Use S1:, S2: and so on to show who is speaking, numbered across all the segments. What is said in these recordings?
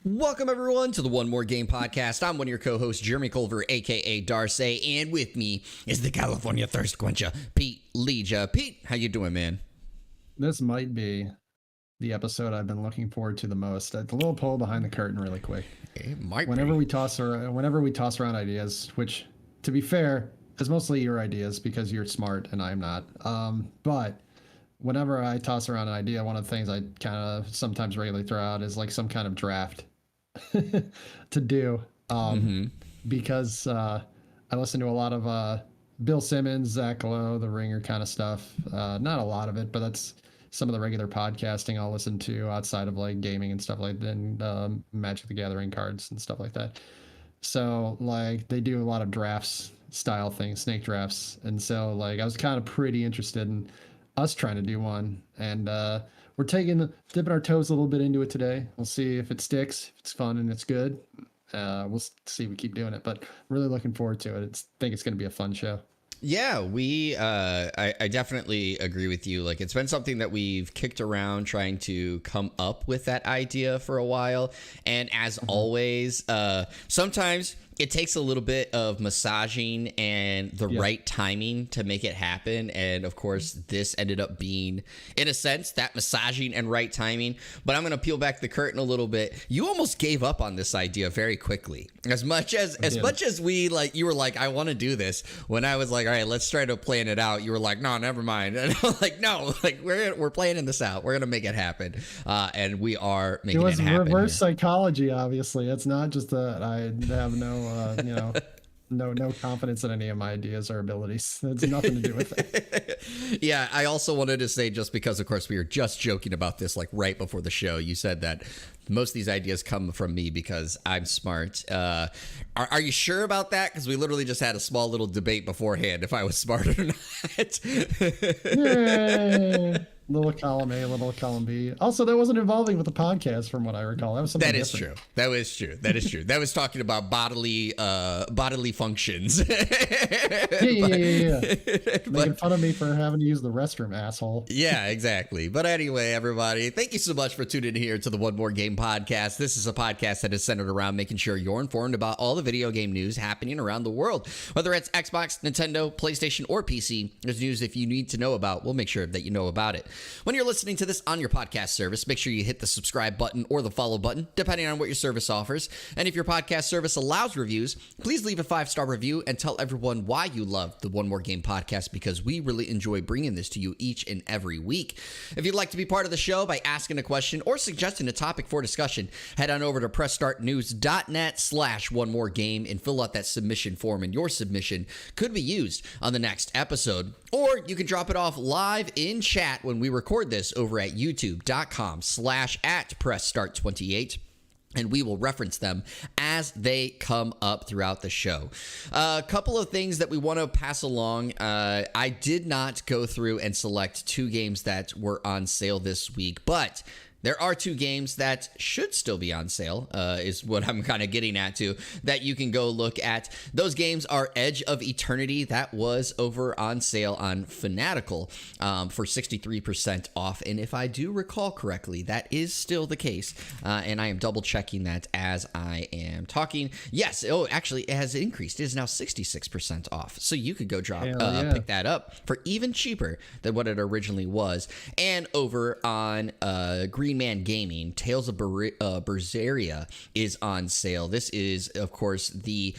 S1: Welcome, everyone, to the One More Game podcast. I'm one of your co-hosts, Jeremy Culver, a.k.a. Darcy, and with me is the California Thirst Quencher, Pete Leja. Pete, how you doing, man?
S2: This might be the episode I've been looking forward to the most. A little pull behind the curtain really quick.
S1: It might
S2: whenever
S1: be.
S2: we toss around ideas, which, to be fair, is mostly your ideas because you're smart and I'm not. But whenever I toss around an idea, one of the things I kind of sometimes regularly throw out is like some kind of draft to do. Because I listen to a lot of Bill Simmons, Zach Lowe, The Ringer kind of stuff. Not a lot of it, but that's some of the regular podcasting I'll listen to outside of like gaming and stuff like that, and Magic the Gathering cards and stuff like that. So like they do a lot of drafts style things, snake drafts. And so like I was kind of pretty interested in us trying to do one. And we're dipping our toes a little bit into it today. We'll see if it sticks, if it's fun and it's good. We'll see if we keep doing it, but really looking forward to it. Think it's going to be a fun show.
S1: Yeah, I definitely agree with you. Like, it's been something that we've kicked around trying to come up with that idea for a while. And as always, sometimes it takes a little bit of massaging and the right timing to make it happen. And of course, this ended up being, in a sense, that massaging and right timing. But I'm going to peel back the curtain a little bit. You almost gave up on this idea very quickly. As much as we like, you were like, I want to do this. When I was like, all right, let's try to plan it out. You were like, no, never mind. And I'm like, no, like we're planning this out. We're going to make it happen. And we are making it happen.
S2: It was reverse psychology, obviously. It's not just that I have no confidence in any of my ideas or abilities. It's nothing to do with it.
S1: Yeah, I also wanted to say, just because, of course, we were just joking about this like right before the show, you said that most of these ideas come from me because I'm smart. Are you sure about that? Because we literally just had a small little debate beforehand if I was smart or not.
S2: Yay. Little column A, little column B. Also, that wasn't involving with the podcast, from what I recall. That was something
S1: different. True. That is true. That was talking about bodily functions.
S2: Yeah. Making fun of me for having to use the restroom, asshole.
S1: Yeah, exactly. But anyway, everybody, thank you so much for tuning in here to the One More Game podcast. This is a podcast that is centered around making sure you're informed about all the video game news happening around the world. Whether it's Xbox, Nintendo, PlayStation, or PC, there's news if you need to know about. We'll make sure that you know about it. When you're listening to this on your podcast service, make sure you hit the subscribe button or the follow button, depending on what your service offers. And if your podcast service allows reviews, please leave a 5-star review and tell everyone why you love the One More Game podcast, because we really enjoy bringing this to you each and every week. If you'd like to be part of the show by asking a question or suggesting a topic for discussion, head on over to pressstartnews.net/onemoregame and fill out that submission form, and your submission could be used on the next episode. Or you can drop it off live in chat when we record this over at youtube.com/@PressStart28. And we will reference them as they come up throughout the show. A couple of things that we want to pass along. I did not go through and select 2 games that were on sale this week, but there are 2 games that should still be on sale, is what I'm kind of getting at too, that you can go look at. Those games are Edge of Eternity. That was over on sale on Fanatical for 63% off. And if I do recall correctly, that is still the case. And I am double checking that as I am talking. Yes. Oh, actually, it has increased. It is now 66% off. So you could go pick that up for even cheaper than what it originally was. And over on Green Man Gaming, Tales of Berseria is on sale. This is, of course, the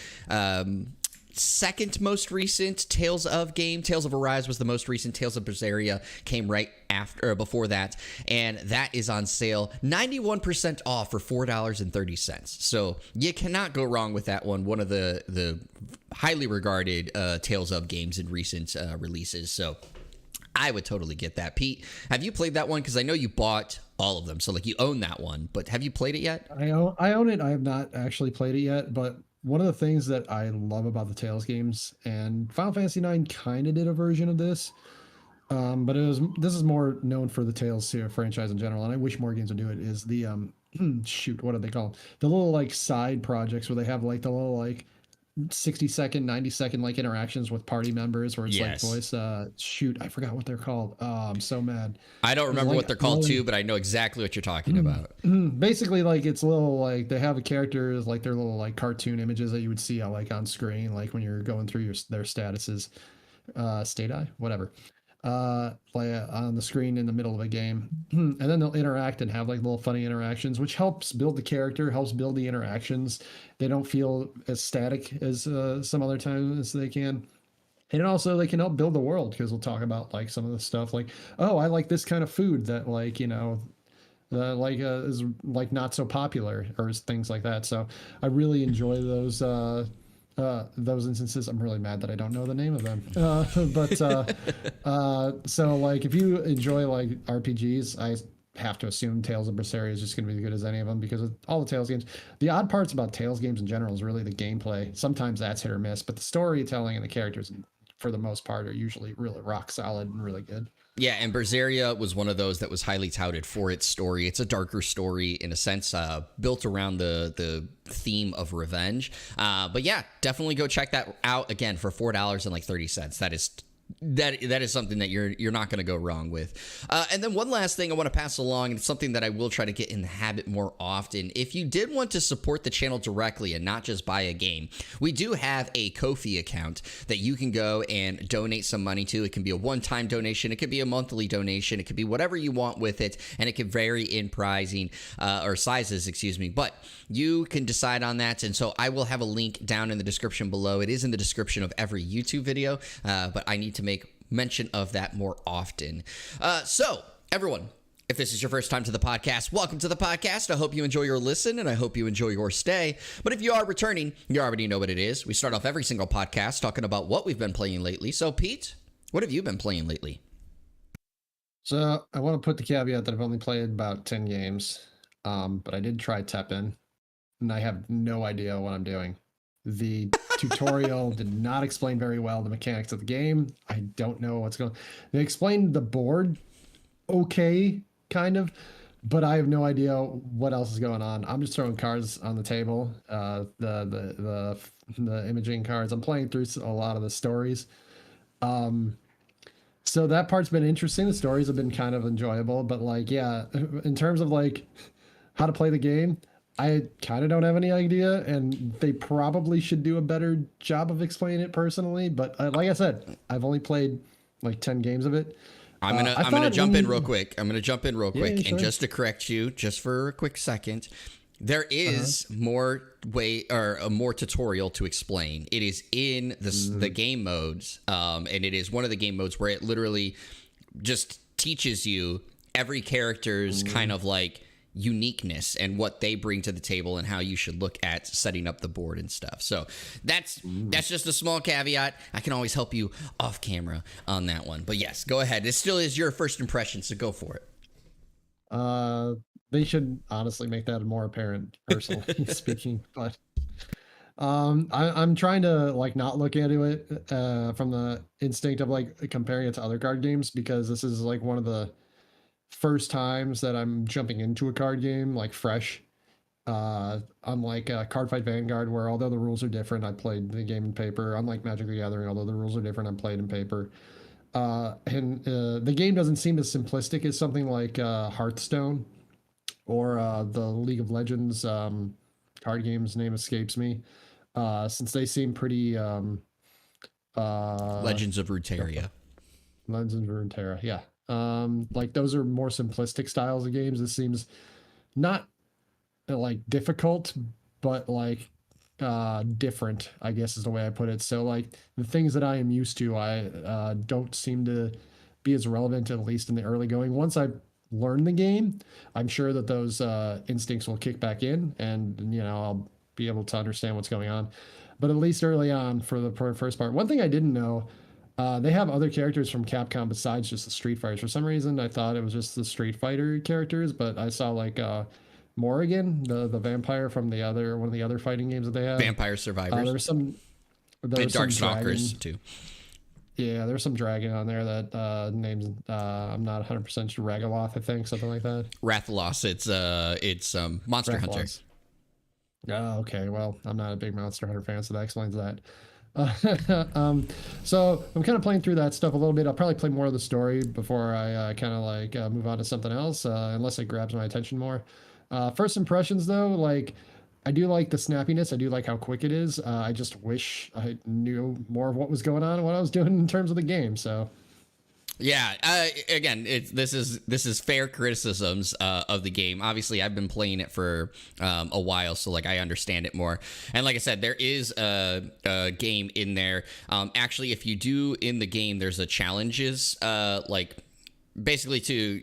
S1: second most recent Tales of game. Tales of Arise was the most recent. Tales of Berseria came right after, or before that, and that is on sale 91% off for $4.30. So you cannot go wrong with that one. One of the highly regarded Tales of games in recent releases. So I would totally get that. Pete, have you played that one? Because I know you bought all of them, so like you own that one, but have you played it yet?
S2: I own it. I have not actually played it yet, but one of the things that I love about the Tales games, and Final Fantasy IX kind of did a version of this, but this is more known for the Tales franchise in general, and I wish more games would do it, is the shoot, what do they call them? The little like side projects where they have like the little like 60-second, 90-second like interactions with party members where it's
S1: Yes.
S2: like voice. Shoot, I forgot what they're called. Oh, I'm so mad.
S1: I don't remember
S2: like
S1: what they're called too, but I know exactly what you're talking about.
S2: Basically, like it's little like they have a characters like their little like cartoon images that you would see like on screen, like when you're going through their statuses, state eye, whatever, like on the screen in the middle of a game, and then they'll interact and have like little funny interactions, which helps build the character, helps build the interactions. They don't feel as static as some other times they can. And also they can help build the world because we'll talk about like some of the stuff like, oh, I like this kind of food that like, is like not so popular or things like that. So I really enjoy those instances. I'm really mad that I don't know the name of them. So like if you enjoy like RPGs, I have to assume Tales of Berseria is just going to be as good as any of them because of all the Tales games. The odd parts about Tales games in general is really the gameplay. Sometimes that's hit or miss, but the storytelling and the characters for the most part are usually really rock solid and really good.
S1: Yeah, and Berseria was one of those that was highly touted for its story. It's a darker story in a sense, built around the theme of revenge. But yeah, definitely go check that out again for $4.30. That is something that you're not going to go wrong with. And then one last thing I want to pass along, and it's something that I will try to get in the habit more often. If you did want to support the channel directly and not just buy a game, we do have a Ko-fi account that you can go and donate some money to. It can be a one-time donation, it could be a monthly donation, it could be whatever you want with it, and it can vary in pricing or sizes, excuse me. But you can decide on that, and so I will have a link down in the description below. It is in the description of every YouTube video, but I need to make mention of that more often. So, everyone, if this is your first time to the podcast, welcome to the podcast. I hope you enjoy your listen, and I hope you enjoy your stay. But if you are returning, you already know what it is. We start off every single podcast talking about what we've been playing lately. So, Pete, what have you been playing lately?
S2: So, I want to put the caveat that I've only played about 10 games, but I did try Teppen, and I have no idea what I'm doing. The tutorial did not explain very well the mechanics of the game. I don't know what's going on. They explained the board okay, kind of, but I have no idea what else is going on. I'm just throwing cards on the table, the imaging cards. I'm playing through a lot of the stories. So that part's been interesting. The stories have been kind of enjoyable, but like, yeah, in terms of like how to play the game, I kind of don't have any idea, and they probably should do a better job of explaining it personally. But like I said, I've only played like 10 games of it.
S1: I'm gonna jump in real quick.
S2: Yeah, sure.
S1: And just to correct you, just for a quick second, there is more tutorial to explain. It is in the game modes, and it is one of the game modes where it literally just teaches you every character's kind of like uniqueness and what they bring to the table and how you should look at setting up the board and stuff. So that's just a small caveat. I can always help you off camera on that one. But yes, go ahead. It still is your first impression, so go for it.
S2: They should honestly make that more apparent, personally speaking. But I'm trying to like not look into it from the instinct of like comparing it to other card games, because this is like one of the first times that I'm jumping into a card game like fresh. Unlike Cardfight Vanguard, where although the rules are different, I played the game in paper. Unlike Magic the Gathering, although the rules are different, I played in paper. And the game doesn't seem as simplistic as something like Hearthstone or the League of Legends card game's name escapes me. Since they seem pretty
S1: Legends of Runeterra.
S2: Legends of Runeterra, yeah. Like those are more simplistic styles of games. This seems not like difficult, but like different, I guess is the way I put it. So like the things that I am used to, I don't seem to be as relevant, at least in the early going. Once I learn the game, I'm sure that those instincts will kick back in, and I'll be able to understand what's going on. But at least early on, for the first part, one thing I didn't know, they have other characters from Capcom besides just the Street Fighters. For some reason, I thought it was just the Street Fighter characters, but I saw like Morrigan, the vampire from one of the other fighting games that they have.
S1: Vampire Survivors.
S2: There's some
S1: and Darkstalkers too.
S2: Yeah, there's some dragon on there that names I'm not 100% sure. Ragaloth, I think, something like that.
S1: Rathalos. It's Monster
S2: Rathalos.
S1: Hunter.
S2: Oh, okay. Well, I'm not a big Monster Hunter fan, so that explains that. So I'm kind of playing through that stuff a little bit. I'll probably play more of the story before I kind of like move on to something else, unless it grabs my attention more. First impressions, though, like I do like the snappiness. I do like how quick it is. I just wish I knew more of what was going on and what I was doing in terms of the game. So
S1: Yeah, again, this is fair criticisms of the game. Obviously, I've been playing it for a while, so like I understand it more. And like I said, there is a game in there. Actually, if you do in the game, there's a challenges like basically to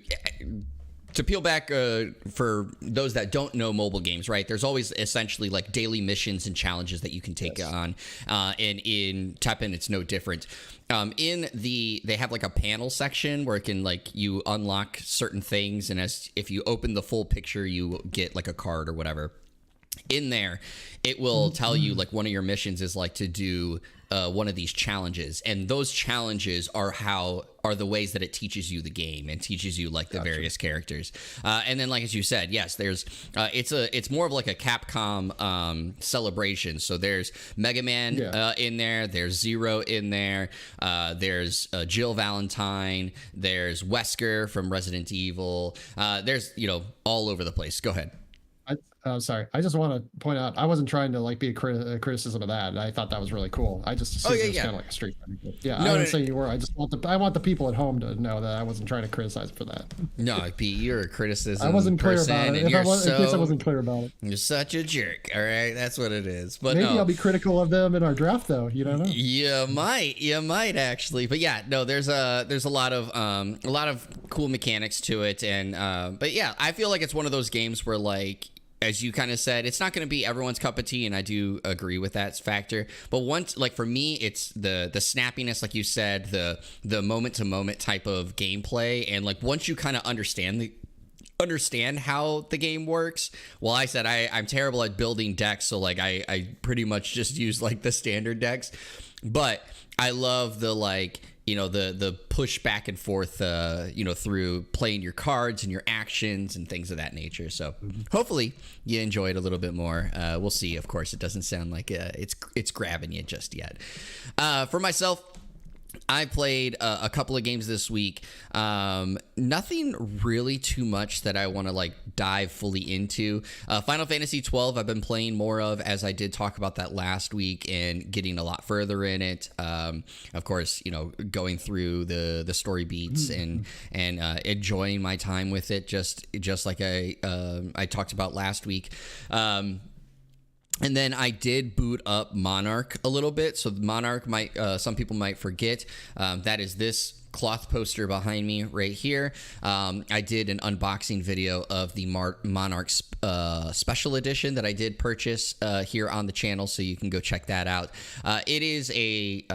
S1: peel back for those that don't know mobile games, right? There's always essentially like daily missions and challenges that you can take on, and in Teppen it's no different. They have like a panel section where it can like you unlock certain things, and as if you open the full picture, you get like a card or whatever. In there, it will tell you like one of your missions is like to do one of these challenges, and those challenges are the ways that it teaches you the game and teaches you like the various characters. And then, like as you said, yes, there's it's more of like a Capcom celebration. So there's Mega Man in there, there's Zero in there, there's Jill Valentine, there's Wesker from Resident Evil. There's all over the place. Go ahead.
S2: Sorry. I just want to point out I wasn't trying to like be a criticism of that. I thought that was really cool. I just assumed it was kind of like a Street Fighter game. Yeah, I didn't say you were. I just want the people at home to know that I wasn't trying to criticize for that.
S1: No, Pete, you're a criticism.
S2: I wasn't clear about it.
S1: In case
S2: I wasn't clear about it.
S1: You're such a jerk. All right, that's what it is. But
S2: maybe I'll be critical of them in our draft, though. You don't know.
S1: You might actually. But yeah, no, there's a lot of cool mechanics to it, and but yeah, I feel like it's one of those games where like, as you kind of said, it's not going to be everyone's cup of tea, and I do agree with that factor. But once, like for me, it's the snappiness, like you said, the moment to moment type of gameplay, and like once you kind of understand how the game works. Well, I said I'm terrible at building decks, so like I pretty much just use like the standard decks, but I love the like, the push back and forth, through playing your cards and your actions and things of that nature. So hopefully you enjoy it a little bit more. We'll see. Of course, it doesn't sound like it's grabbing you just yet. For myself, I played a couple of games this week. Nothing really too much that I want to like dive fully into. Final Fantasy 12 I've been playing more of, as I did talk about that last week, and getting a lot further in it. Of course, going through the story beats and enjoying my time with it, just like I talked about last week. And then I did boot up Monarch a little bit. So Monarch some people might forget, that is this cloth poster behind me right here. I did an unboxing video of the Monarch special edition that I did purchase here on the channel, so you can go check that out. It is a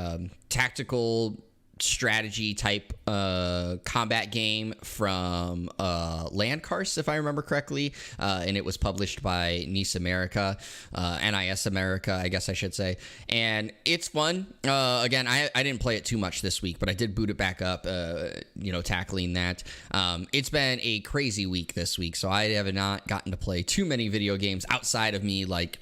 S1: tactical strategy type combat game from Landcars, if I remember correctly, and it was published by NIS America, NIS America, I guess I should say, and it's fun. Again, I didn't play it too much this week, but I did boot it back up, tackling that. It's been a crazy week this week, so I have not gotten to play too many video games outside of me like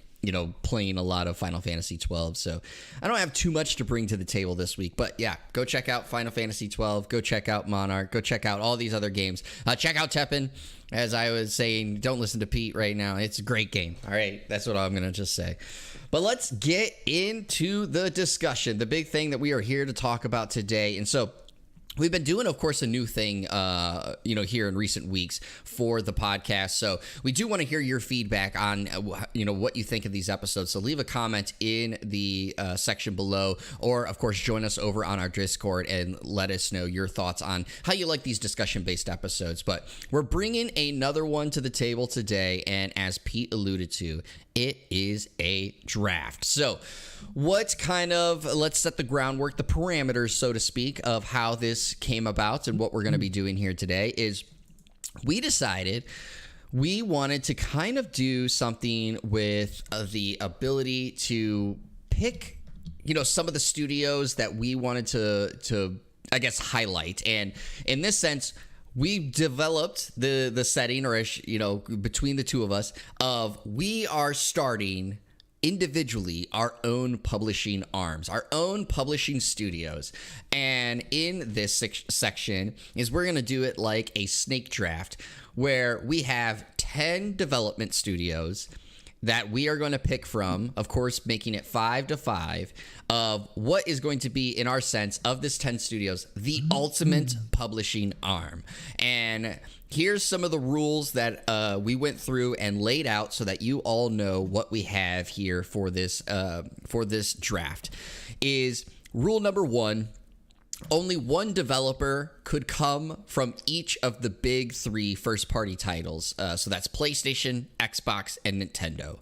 S1: playing a lot of Final Fantasy 12. So I don't have too much to bring to the table this week. But yeah, go check out Final Fantasy 12. Go check out Monarch. Go check out all these other games. Check out Teppen. As I was saying, don't listen to Pete right now. It's a great game. All right, that's what I'm going to just say. But let's get into the discussion, the big thing that we are here to talk about today. And so we've been doing, of course, a new thing, here in recent weeks for the podcast. So we do want to hear your feedback on, what you think of these episodes. So leave a comment in the section below, or, of course, join us over on our Discord and let us know your thoughts on how you like these discussion-based episodes. But we're bringing another one to the table today, and as Pete alluded to, it is a draft. So let's set the groundwork, the parameters, so to speak, of how this came about and what we're going to be doing here today is we decided we wanted to kind of do something with the ability to pick, some of the studios that we wanted to I guess, highlight. And in this sense, we developed the setting, or between the two of us, of we are starting individually our own publishing arms, our own publishing studios. And in this section is we're going to do it like a snake draft, where we have 10 development studios that we are going to pick from, of course, making it 5-5 of what is going to be, in our sense of this 10 studios, the ultimate publishing arm. And here's some of the rules that we went through and laid out so that you all know what we have here for this draft. Is rule number 1: only one developer could come from each of the big 3 first-party titles. So that's PlayStation, Xbox, and Nintendo.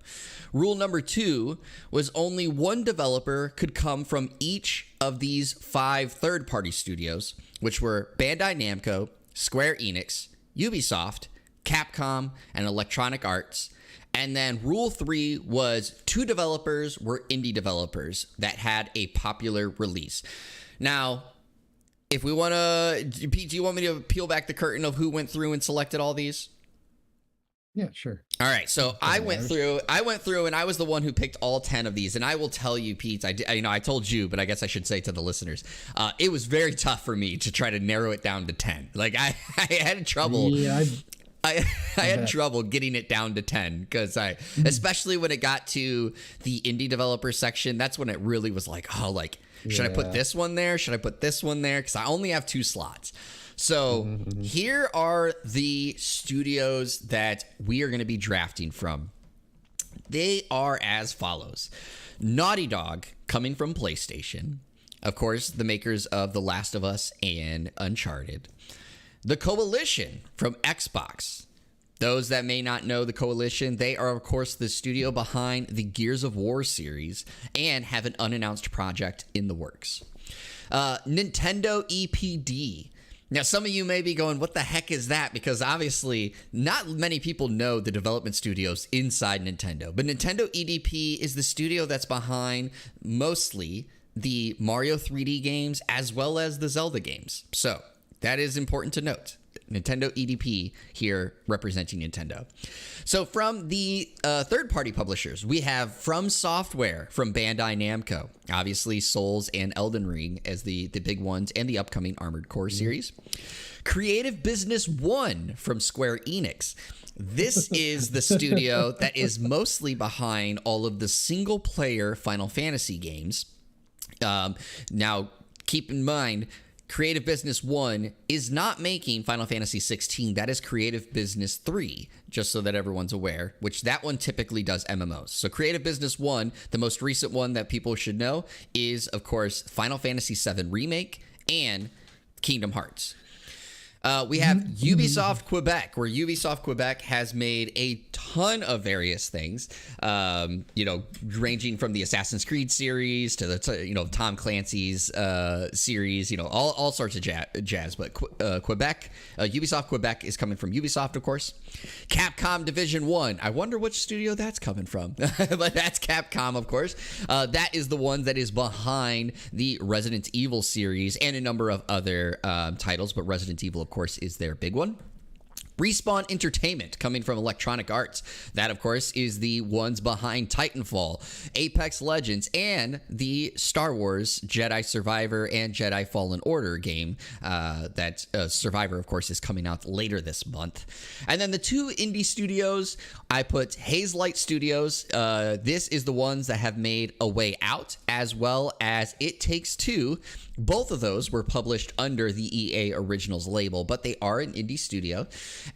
S1: Rule number 2 was only one developer could come from each of these 5 third-party studios, which were Bandai Namco, Square Enix, Ubisoft, Capcom, and Electronic Arts. And then rule 3 was 2 developers were indie developers that had a popular release. Now, if we want to, Pete, do you want me to peel back the curtain of who went through and selected all these?
S2: Yeah, sure.
S1: All right, so I went through, and I was the one who picked all 10 of these. And I will tell you, Pete, I told you, but I guess I should say to the listeners, it was very tough for me to try to narrow it down to 10. Like I had trouble. Yeah, I had trouble getting it down to 10 because especially when it got to the indie developer section, that's when it really was like, should I put this one there? Should I put this one there? Because I only have 2 slots. So here are the studios that we are going to be drafting from. They are as follows: Naughty Dog, coming from PlayStation. Of course, the makers of The Last of Us and Uncharted. The Coalition from Xbox. Those that may not know the Coalition, they are, of course, the studio behind the Gears of War series and have an unannounced project in the works. Nintendo EPD. Now, some of you may be going, what the heck is that? Because obviously, not many people know the development studios inside Nintendo. But Nintendo EDP is the studio that's behind mostly the Mario 3D games as well as the Zelda games. So that is important to note. Nintendo EDP here representing Nintendo. So from the third-party publishers, we have From Software from Bandai Namco. Obviously, Souls and Elden Ring as the big ones, and the upcoming Armored Core series. Creative Business One from Square Enix. This is the studio that is mostly behind all of the single-player Final Fantasy games. Now, keep in mind, Creative Business 1 is not making Final Fantasy 16. That is Creative Business 3, just so that everyone's aware, which that one typically does MMOs. So Creative Business 1, the most recent one that people should know, is, of course, Final Fantasy 7 Remake and Kingdom Hearts. We have Ubisoft Quebec, where Ubisoft Quebec has made a ton of various things, ranging from the Assassin's Creed series to the, Tom Clancy's series, all sorts of jazz. But Quebec, Ubisoft Quebec is coming from Ubisoft, of course. Capcom Division 1. I wonder which studio that's coming from. But that's Capcom, of course. That is the one that is behind the Resident Evil series and a number of other titles, but Resident Evil, of course, is their big one. Respawn Entertainment, coming from Electronic Arts. That, of course, is the ones behind Titanfall, Apex Legends, and the Star Wars Jedi Survivor and Jedi Fallen Order game. That Survivor, of course, is coming out later this month. And then the 2 indie studios, I put Hazelight Studios. This is the ones that have made A Way Out, as well as It Takes Two. Both of those were published under the EA Originals label, but they are an indie studio.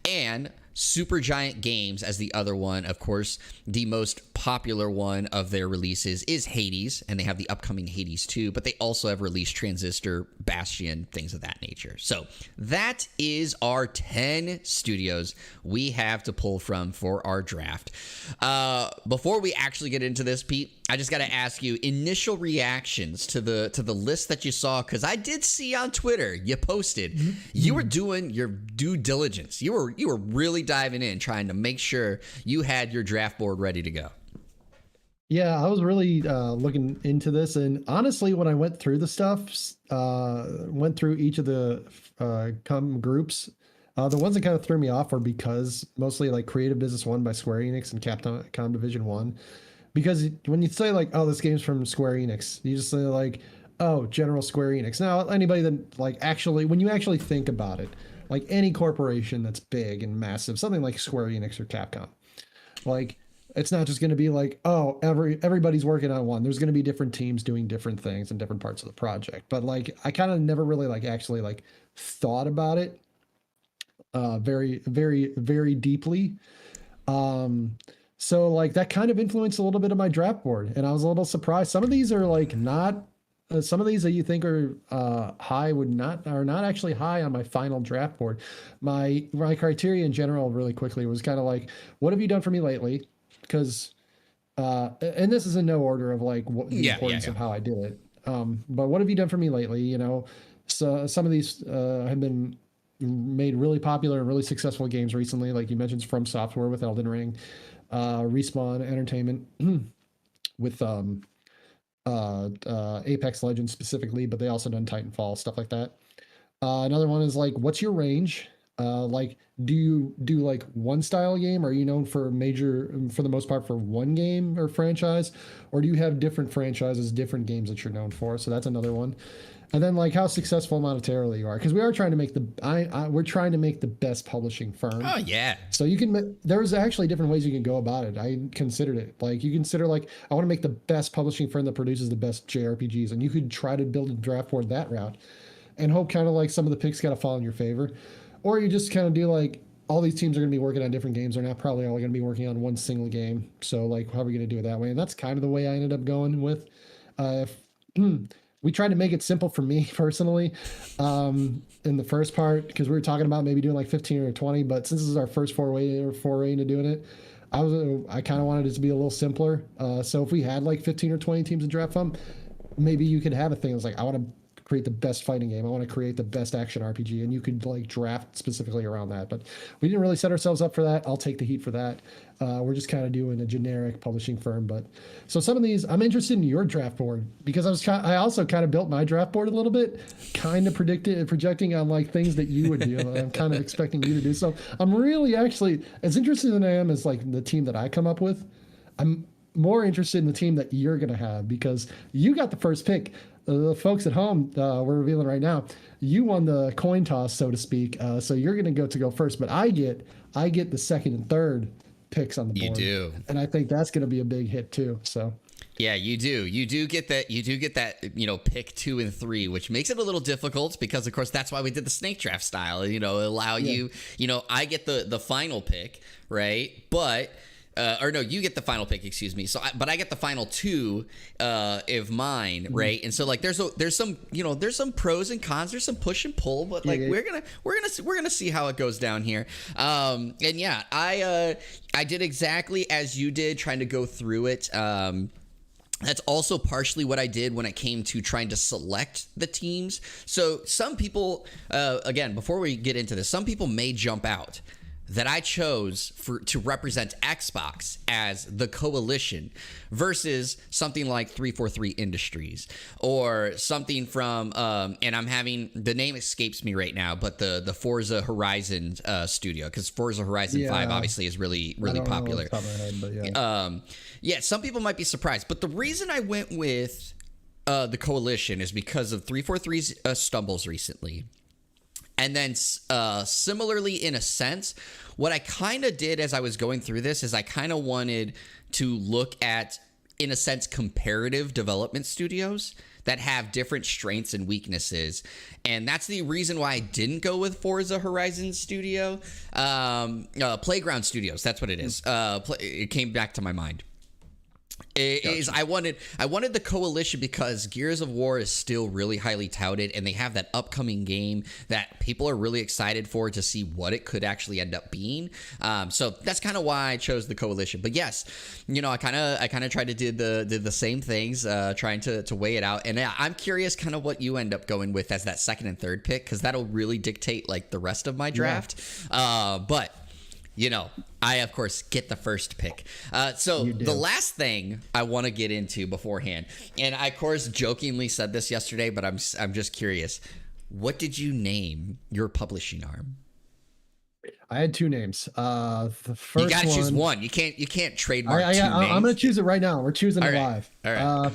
S1: And Supergiant Games as the other one. Of course, the most popular one of their releases is Hades, and they have the upcoming Hades 2, but they also have released Transistor, Bastion, things of that nature. So that is our 10 studios we have to pull from for our draft. Before we actually get into this, Pete, I just got to ask you initial reactions to the list that you saw, because I did see on Twitter you posted you were doing your due diligence. You were really diving in, trying to make sure you had your draft board ready to go.
S2: Yeah, I was really looking into this, and honestly, when I went through the stuff, went through each of the groups, The ones that kind of threw me off were because mostly like Creative Business One by Square Enix and Capcom Division One. Because when you say like, oh, this game's from Square Enix, you just say like, oh, General Square Enix. Now, anybody that like actually, when you actually think about it, like any corporation that's big and massive, something like Square Enix or Capcom, like it's not just going to be like, oh, everybody's working on one. There's going to be different teams doing different things in different parts of the project. But like, I kind of never really like actually like thought about it very, very, very deeply. So like that kind of influenced a little bit of my draft board, and I was a little surprised. Some of these are like not. Some of these that you think are high are not actually high on my final draft board. My criteria in general, really quickly, was kind of like, what have you done for me lately? Because and this is in no order of like what the importance of how I did it. But what have you done for me lately? You know, so some of these have been made really popular and really successful games recently, like you mentioned, From Software with Elden Ring, Respawn Entertainment with Apex Legends specifically, but they also done Titanfall, stuff like that. Another one is like, what's your range? Like, do you do like one style game? Are you known for for the most part, for one game or franchise? Or do you have different franchises, different games that you're known for? So that's another one. And then like how successful monetarily you are, because we are trying to make we're trying to make the best publishing firm.
S1: Oh yeah.
S2: So you can, there's actually different ways you can go about it. I considered it. Like you consider like, I want to make the best publishing firm that produces the best JRPGs, and you could try to build a draft board that route, and hope kind of like some of the picks got to fall in your favor, or you just kind of do like, all these teams are going to be working on different games. They're not probably all going to be working on one single game. So like, how are we going to do it that way? And that's kind of the way I ended up going with. We tried to make it simple for me personally in the first part, because we were talking about maybe doing like 15 or 20, but since this is our first foray into doing it, I kind of wanted it to be a little simpler. So if we had like 15 or 20 teams to draft from, maybe you could have a thing that's like, I want to create the best fighting game. I want to create the best action RPG, and you could like draft specifically around that. But we didn't really set ourselves up for that. I'll take the heat for that. We're just kind of doing a generic publishing firm. But so some of these, I'm interested in your draft board, because I also kind of built my draft board a little bit, kind of projecting on like things that you would do. I'm kind of expecting you to do. So I'm really actually as interested as I am as like the team that I come up with. I'm more interested in the team that you're going to have, because you got the first pick. The folks at home, we're revealing right now, you won the coin toss, so to speak. So you're going to go first, but I get the second and third picks on the board.
S1: You do,
S2: and I think that's going to be a big hit too. So
S1: yeah, you do. You do get that. You do get that. You know, pick 2 and 3, which makes it a little difficult, because of course that's why we did the snake draft style. You know, allow you. You know, I get the final pick, right? But. Or no, you get the final pick, excuse me. But I get the final 2 of mine, right? And so like there's some there's some pros and cons, there's some push and pull, but like we're gonna see how it goes down here. And yeah, I did exactly as you did, trying to go through it. That's also partially what I did when it came to trying to select the teams. So some people, again, before we get into this, some people may jump out that I chose to represent Xbox as the Coalition versus something like 343 Industries, or something from and I'm having, the name escapes me right now, but the Forza Horizon studio, because Forza Horizon 5 obviously is really popular. Yeah, some people might be surprised, but the reason I went with the Coalition is because of 343's stumbles recently. And then similarly, in a sense, what I kind of did as I was going through this is I kind of wanted to look at, in a sense, comparative development studios that have different strengths and weaknesses. And that's the reason why I didn't go with Forza Horizon Studio. Playground Studios, that's what it is. It came back to my mind. I wanted the Coalition because Gears of War is still really highly touted, and they have that upcoming game that people are really excited for, to see what it could actually end up being. So that's kind of why I chose the Coalition. But yes, you know, I kind of tried to did the same things, trying to weigh it out. And I'm curious kind of what you end up going with as that second and third pick, because that'll really dictate like the rest of my draft. But you know, I, of course, get the first pick. So the last thing I want to get into beforehand, and I, of course, jokingly said this yesterday, but I'm just curious. What did you name your publishing arm?
S2: I had two names. The first
S1: You gotta
S2: one,
S1: choose one. You can't trademark two names.
S2: I'm going to choose it right now. We're choosing it
S1: right.
S2: live.
S1: All right.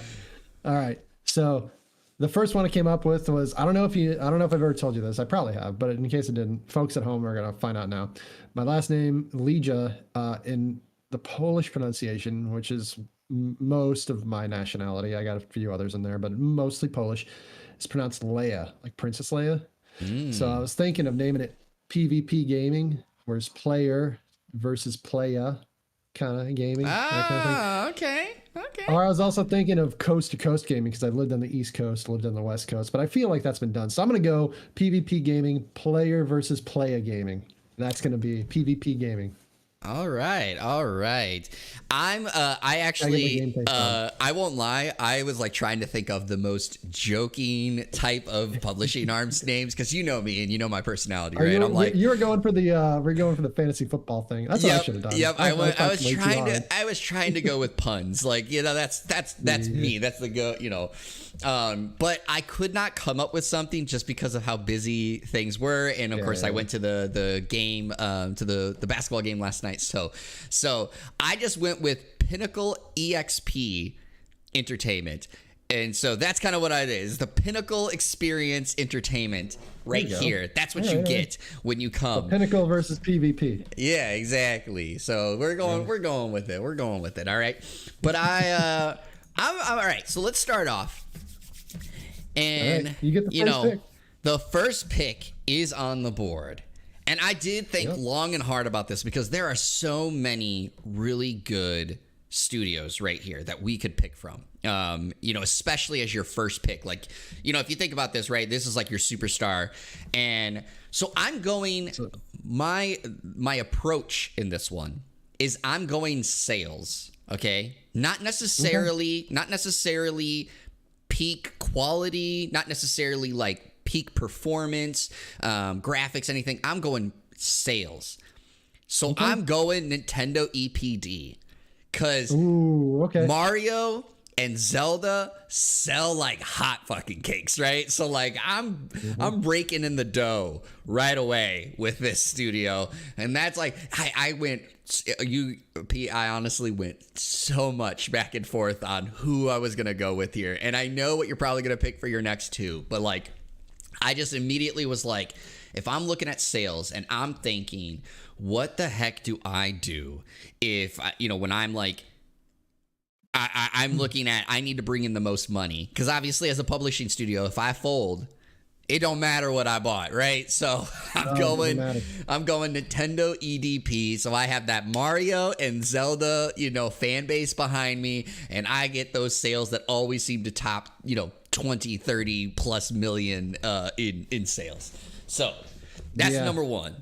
S2: All right. So the first one I came up with was, I don't know if I've ever told you this. I probably have, but in case it didn't, folks at home are going to find out now. My last name, Leja, in the Polish pronunciation, which is most of my nationality. I got a few others in there, but mostly Polish. It's pronounced Leia, like Princess Leia. So I was thinking of naming it PvP Gaming, whereas player versus playa kind of gaming. That kind of thing.
S1: Okay. Okay.
S2: Or I was also thinking of coast to coast gaming because I've lived on the East Coast, lived on the West Coast, but I feel like that's been done. So I'm going to go PvP Gaming, player versus playa gaming. That's going to be PvP Gaming.
S1: All right. I won't lie. I was like trying to think of the most joking type of publishing arms names because you know me and you know my personality, right? I'm like,
S2: you were going for the we're going for the fantasy football thing. That's what I should have done.
S1: Yep. I was trying to go with puns. Like, you know, that's me. That's the go, you know. But I could not come up with something just because of how busy things were. And of course I went to the game, to the basketball game last night. So I just went with Pinnacle EXP Entertainment. And so that's kind of what it is. The Pinnacle Experience Entertainment right here. That's what you get when you come.
S2: So Pinnacle versus PvP.
S1: Yeah, exactly. So we're going with it. We're going with it. All right. But I'm all right. So let's start off. And
S2: right. You get the first pick.
S1: The first pick is on the board. And I did think long and hard about this because there are so many really good studios right here that we could pick from. Especially as your first pick. Like, if you think about this, right, this is like your superstar. And so I'm going, my approach in this one is I'm going sales, okay? Not necessarily peak quality, not necessarily like peak performance, graphics, anything. I'm going sales. So I'm going Nintendo EPD because Mario and Zelda sell like hot fucking cakes, right? So like I'm breaking in the dough right away with this studio, and that's like I honestly went so much back and forth on who I was gonna go with here, and I know what you're probably gonna pick for your next two, but like I just immediately was like, if I'm looking at sales and I'm thinking, what the heck do I do if when I'm like I'm looking at, I need to bring in the most money. Because obviously as a publishing studio, if I fold, it don't matter what I bought, right? So I'm going Nintendo EDP. So I have that Mario and Zelda, fan base behind me. And I get those sales that always seem to top, 20, 30 plus million in sales. So that's number one.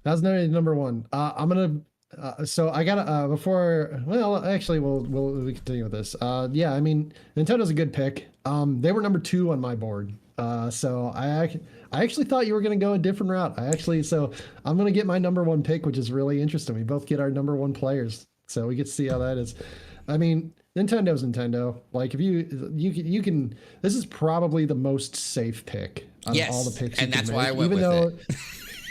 S2: That's number one. I'm going to, so I gotta we continue with this. I mean, Nintendo's a good pick. They were number 2 on my board. So I actually thought you were gonna go a different route. So I'm gonna get my number 1 pick, which is really interesting. We both get our number 1 players, so we get to see how that is. I mean, Nintendo's Nintendo. Like if you can, this is probably the most safe pick out of all the picks.
S1: And that's why I went with it.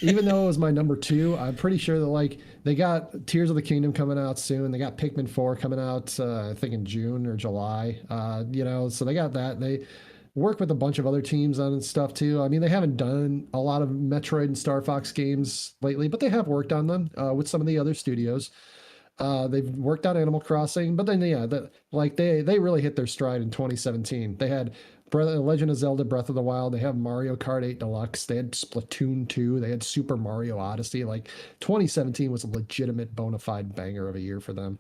S2: Even though it was my number 2, I'm pretty sure that like they got Tears of the Kingdom coming out soon. They got Pikmin 4 coming out, I think in June or July. So they got that. They work with a bunch of other teams on stuff too. I mean, they haven't done a lot of Metroid and Star Fox games lately, but they have worked on them with some of the other studios. They've worked on Animal Crossing, but then they really hit their stride in 2017. They had Legend of Zelda Breath of the Wild. They have Mario Kart 8 Deluxe. They had Splatoon 2. They had Super Mario Odyssey. Like 2017 was a legitimate bona fide banger of a year for them.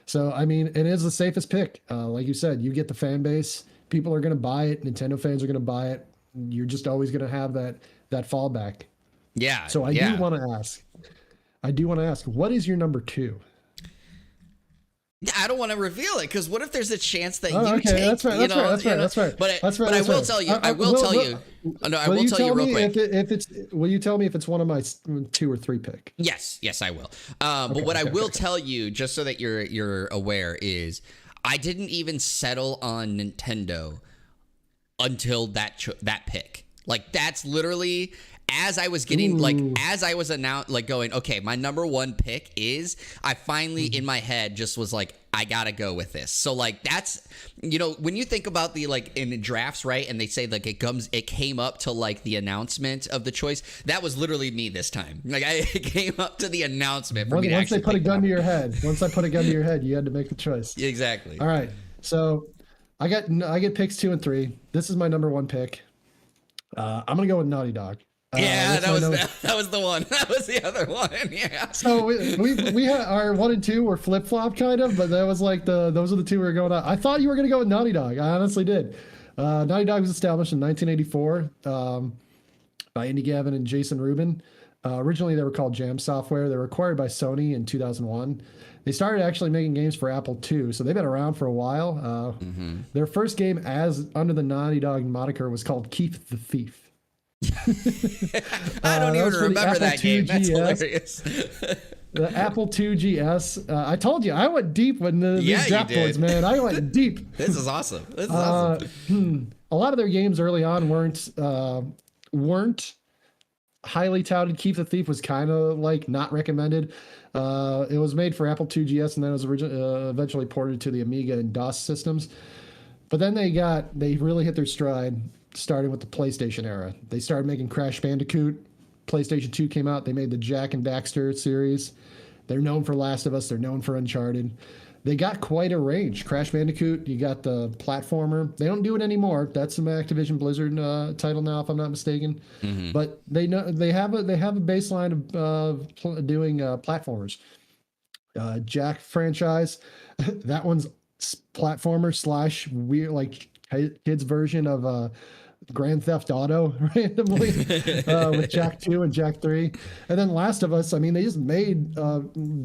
S2: So, I mean, it is the safest pick. Like you said, you get the fan base. People are going to buy it. Nintendo fans are going to buy it. You're just always going to have that fallback.
S1: Yeah.
S2: So I do want to ask, what is your number 2?
S1: I don't want to reveal it because what if there's a chance that you take?
S2: That's right. That's right.
S1: But I will tell you. I will tell you. No, I will tell you real quick.
S2: Will you tell me if it's one of my 2 or 3 pick?
S1: Yes, I will. But what I will tell you, just so that you're aware, is I didn't even settle on Nintendo until that pick. Like that's literally as I was getting
S2: Ooh.
S1: as I was announced going, okay, my number one pick is I finally in my head just was like, I gotta go with this. So like that's when you think about the in drafts, right? And they say like it came up to like the announcement of the choice. That was literally me this time. Like it came up to the announcement for me to
S2: Once
S1: actually
S2: they put a
S1: pick
S2: gun
S1: them.
S2: to your head, once I put a gun to your head, you had to make the choice.
S1: Exactly.
S2: All right. So I get picks 2 and 3. This is my number 1 pick. I'm gonna go with Naughty Dog.
S1: Yeah,
S2: What's my number-
S1: that was the one. That was the other one. Yeah.
S2: So we had our 1 and 2 were flip flop kind of, but that was like those are the two we were going on. I thought you were gonna go with Naughty Dog. I honestly did. Naughty Dog was established in 1984 by Andy Gavin and Jason Rubin. Originally, they were called Jam Software. They were acquired by Sony in 2001. They started actually making games for Apple II, so they've been around for a while. Their first game as under the Naughty Dog moniker was called Keith the Thief.
S1: I don't even remember that game. That's hilarious.
S2: The Apple II GS. I told you I went deep when these draft boards, man. I went deep.
S1: This is awesome. This is awesome.
S2: A lot of their games early on weren't highly touted. Keith the Thief was kind of like not recommended. It was made for Apple II GS and then it was eventually ported to the Amiga and DOS systems. But then they really hit their stride starting with the PlayStation era. They started making Crash Bandicoot. PlayStation 2 came out. They made the Jak and Daxter series. They're known for Last of Us. They're known for Uncharted. They got quite a range. Crash Bandicoot, you got the platformer. They don't do it anymore. That's some Activision Blizzard title now, if I'm not mistaken. But they have a baseline of doing platformers. Jak franchise, that one's platformer / weird like kids version of Grand Theft Auto randomly with Jak 2 and Jak 3. And then Last of Us, I mean, they just made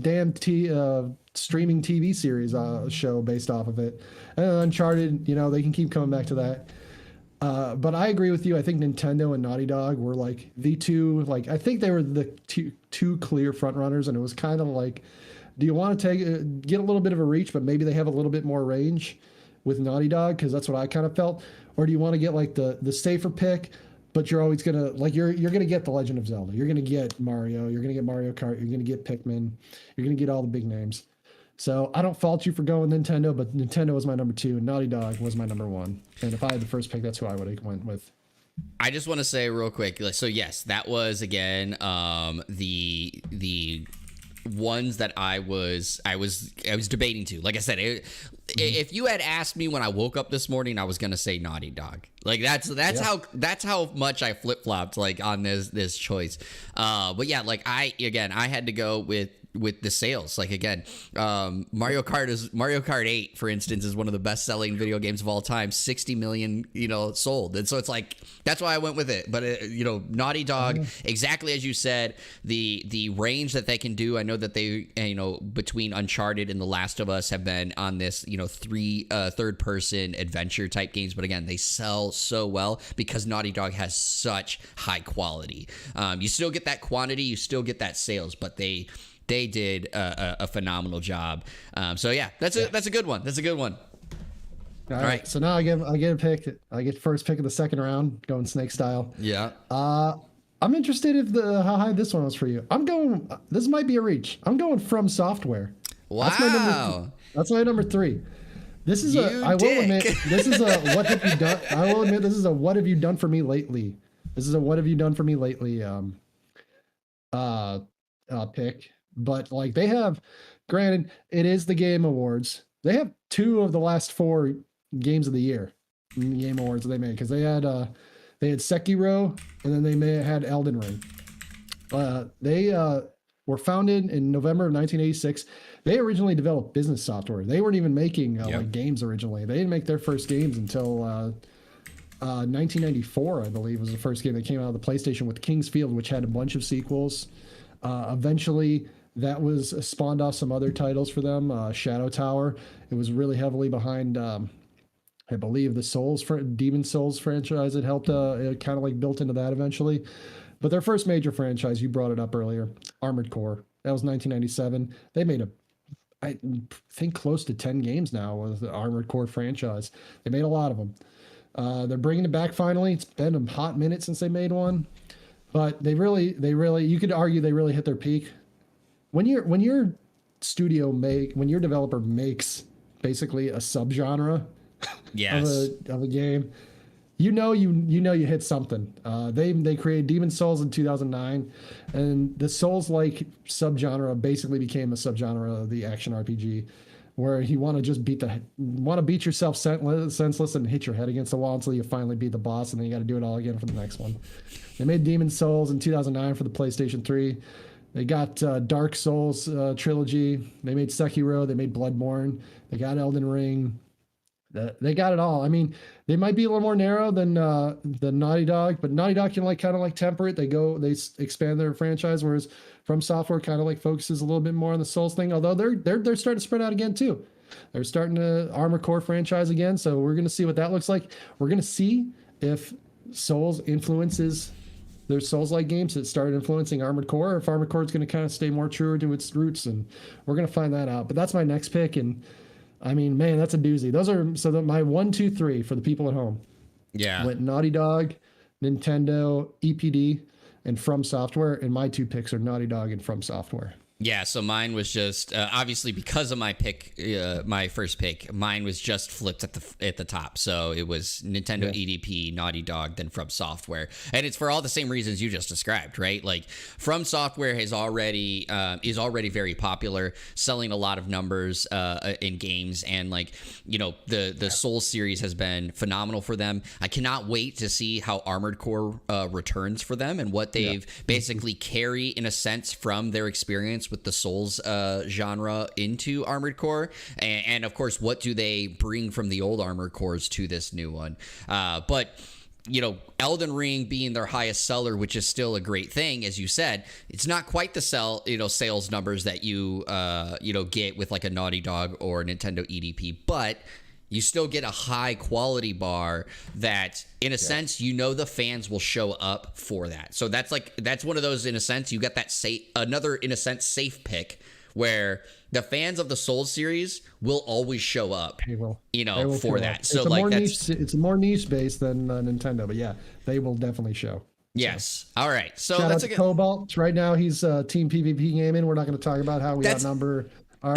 S2: damn streaming TV series show based off of it. And Uncharted, they can keep coming back to that. But I agree with you. I think Nintendo and Naughty Dog were like the two, I think they were the two clear front runners. And it was kind of like, do you want to get a little bit of a reach, but maybe they have a little bit more range with Naughty Dog? Because that's what I kind of felt. Or do you want to get like the safer pick, but you're always gonna you're gonna get The Legend of Zelda, you're gonna get Mario, you're gonna get Mario Kart, you're gonna get Pikmin, you're gonna get all the big names. So I don't fault you for going Nintendo, but Nintendo was my number 2 and Naughty Dog was my number 1. And if I had the first pick, that's who I would have went with.
S1: I just want to say real quick. So yes, that was again the ones that I was debating to. Like I said, if you had asked me when I woke up this morning, I was gonna say Naughty Dog. Like that's how much I flip flopped on this choice. But yeah, I had to go with the sales. Mario Kart 8, for instance, is one of the best selling video games of all time. 60 million, sold. And so it's that's why I went with it. But Naughty Dog, exactly as you said, the range that they can do. I know that they, between Uncharted and The Last of Us have been on this, third person adventure type games. But again, they sell so well because Naughty Dog has such high quality. You still get that quantity, you still get that sales, but they did a phenomenal job. So yeah, that's a good one. That's a good one.
S2: All right. So now I get a pick. I get first pick of the second round, going snake style.
S1: Yeah.
S2: I'm interested how high this one was for you. This might be a reach. I'm going From Software.
S1: Wow.
S2: That's my number 3. This is I will admit this is a what have you done? I will admit this is a what have you done for me lately. This is a what have you done for me lately pick. But they have, granted, it is the Game Awards. They have 2 of the last 4 games of the year in the Game Awards that they made, because they had Sekiro and then they had Elden Ring. They were founded in November of 1986. They originally developed business software. They weren't even making games originally. They didn't make their first games until 1994, I believe, was the first game that came out of the PlayStation with King's Field, which had a bunch of sequels. Eventually, that was spawned off some other titles for them. Shadow Tower. It was really heavily behind, I believe, the Demon Souls franchise. It helped. It kind of built into that eventually. But their first major franchise, you brought it up earlier, Armored Core. That was 1997. They made I think close to 10 games now with the Armored Core franchise. They made a lot of them. They're bringing it back finally. It's been a hot minute since they made one, but they really, you could argue they really hit their peak. When your when your developer makes basically a subgenre
S1: Yes.
S2: of a game, you know you hit something. They created Demon's Souls in 2009, and the Souls-like subgenre basically became a subgenre of the action RPG, where you want to just beat yourself senseless and hit your head against the wall until you finally beat the boss, and then you got to do it all again for the next one. They made Demon's Souls in 2009 for the PlayStation 3. They got Dark Souls trilogy. They made Sekiro. They made Bloodborne. They got Elden Ring. They got it all. I mean, they might be a little more narrow than Naughty Dog, but Naughty Dog can kind of temper it. They expand their franchise, whereas From Software kind of focuses a little bit more on the Souls thing. Although they're starting to spread out again too. They're starting to Armored Core franchise again, so we're going to see what that looks like. We're going to see if Souls influences their Souls-like games that started influencing Armored Core, or if Armored Core is going to kind of stay more true to its roots, and we're going to find that out. But that's my next pick, and I mean, man, that's a doozy. Those are my 1, 2, 3 for the people at home.
S1: Yeah.
S2: Went Naughty Dog, Nintendo, EPD, and From Software, and my 2 picks are Naughty Dog and From Software.
S1: Yeah, so mine was just obviously because of my pick, my first pick. Mine was just flipped at the top. So it was Nintendo EDP, Naughty Dog, then From Software, and it's for all the same reasons you just described, right? Like From Software is already very popular, selling a lot of numbers in games, and the Souls series has been phenomenal for them. I cannot wait to see how Armored Core returns for them and what they've basically carry in a sense from their experience with the Souls genre into Armored Core, and of course, what do they bring from the old Armored Cores to this new one? But Elden Ring being their highest seller, which is still a great thing, as you said, it's not quite the sales numbers that you get with like a Naughty Dog or Nintendo EDP, but you still get a high quality bar that in a sense, the fans will show up for that. So that's one of those, in a sense, you got that another, in a sense, safe pick where the fans of the Souls series will always show up,
S2: They will
S1: for that. So
S2: it's a more niche base than Nintendo, but yeah, they will definitely show.
S1: Yes. All right. So
S2: shout
S1: that's
S2: out to Cobalt. Right now, he's Team PvP gaming. We're not going to talk about how we outnumber our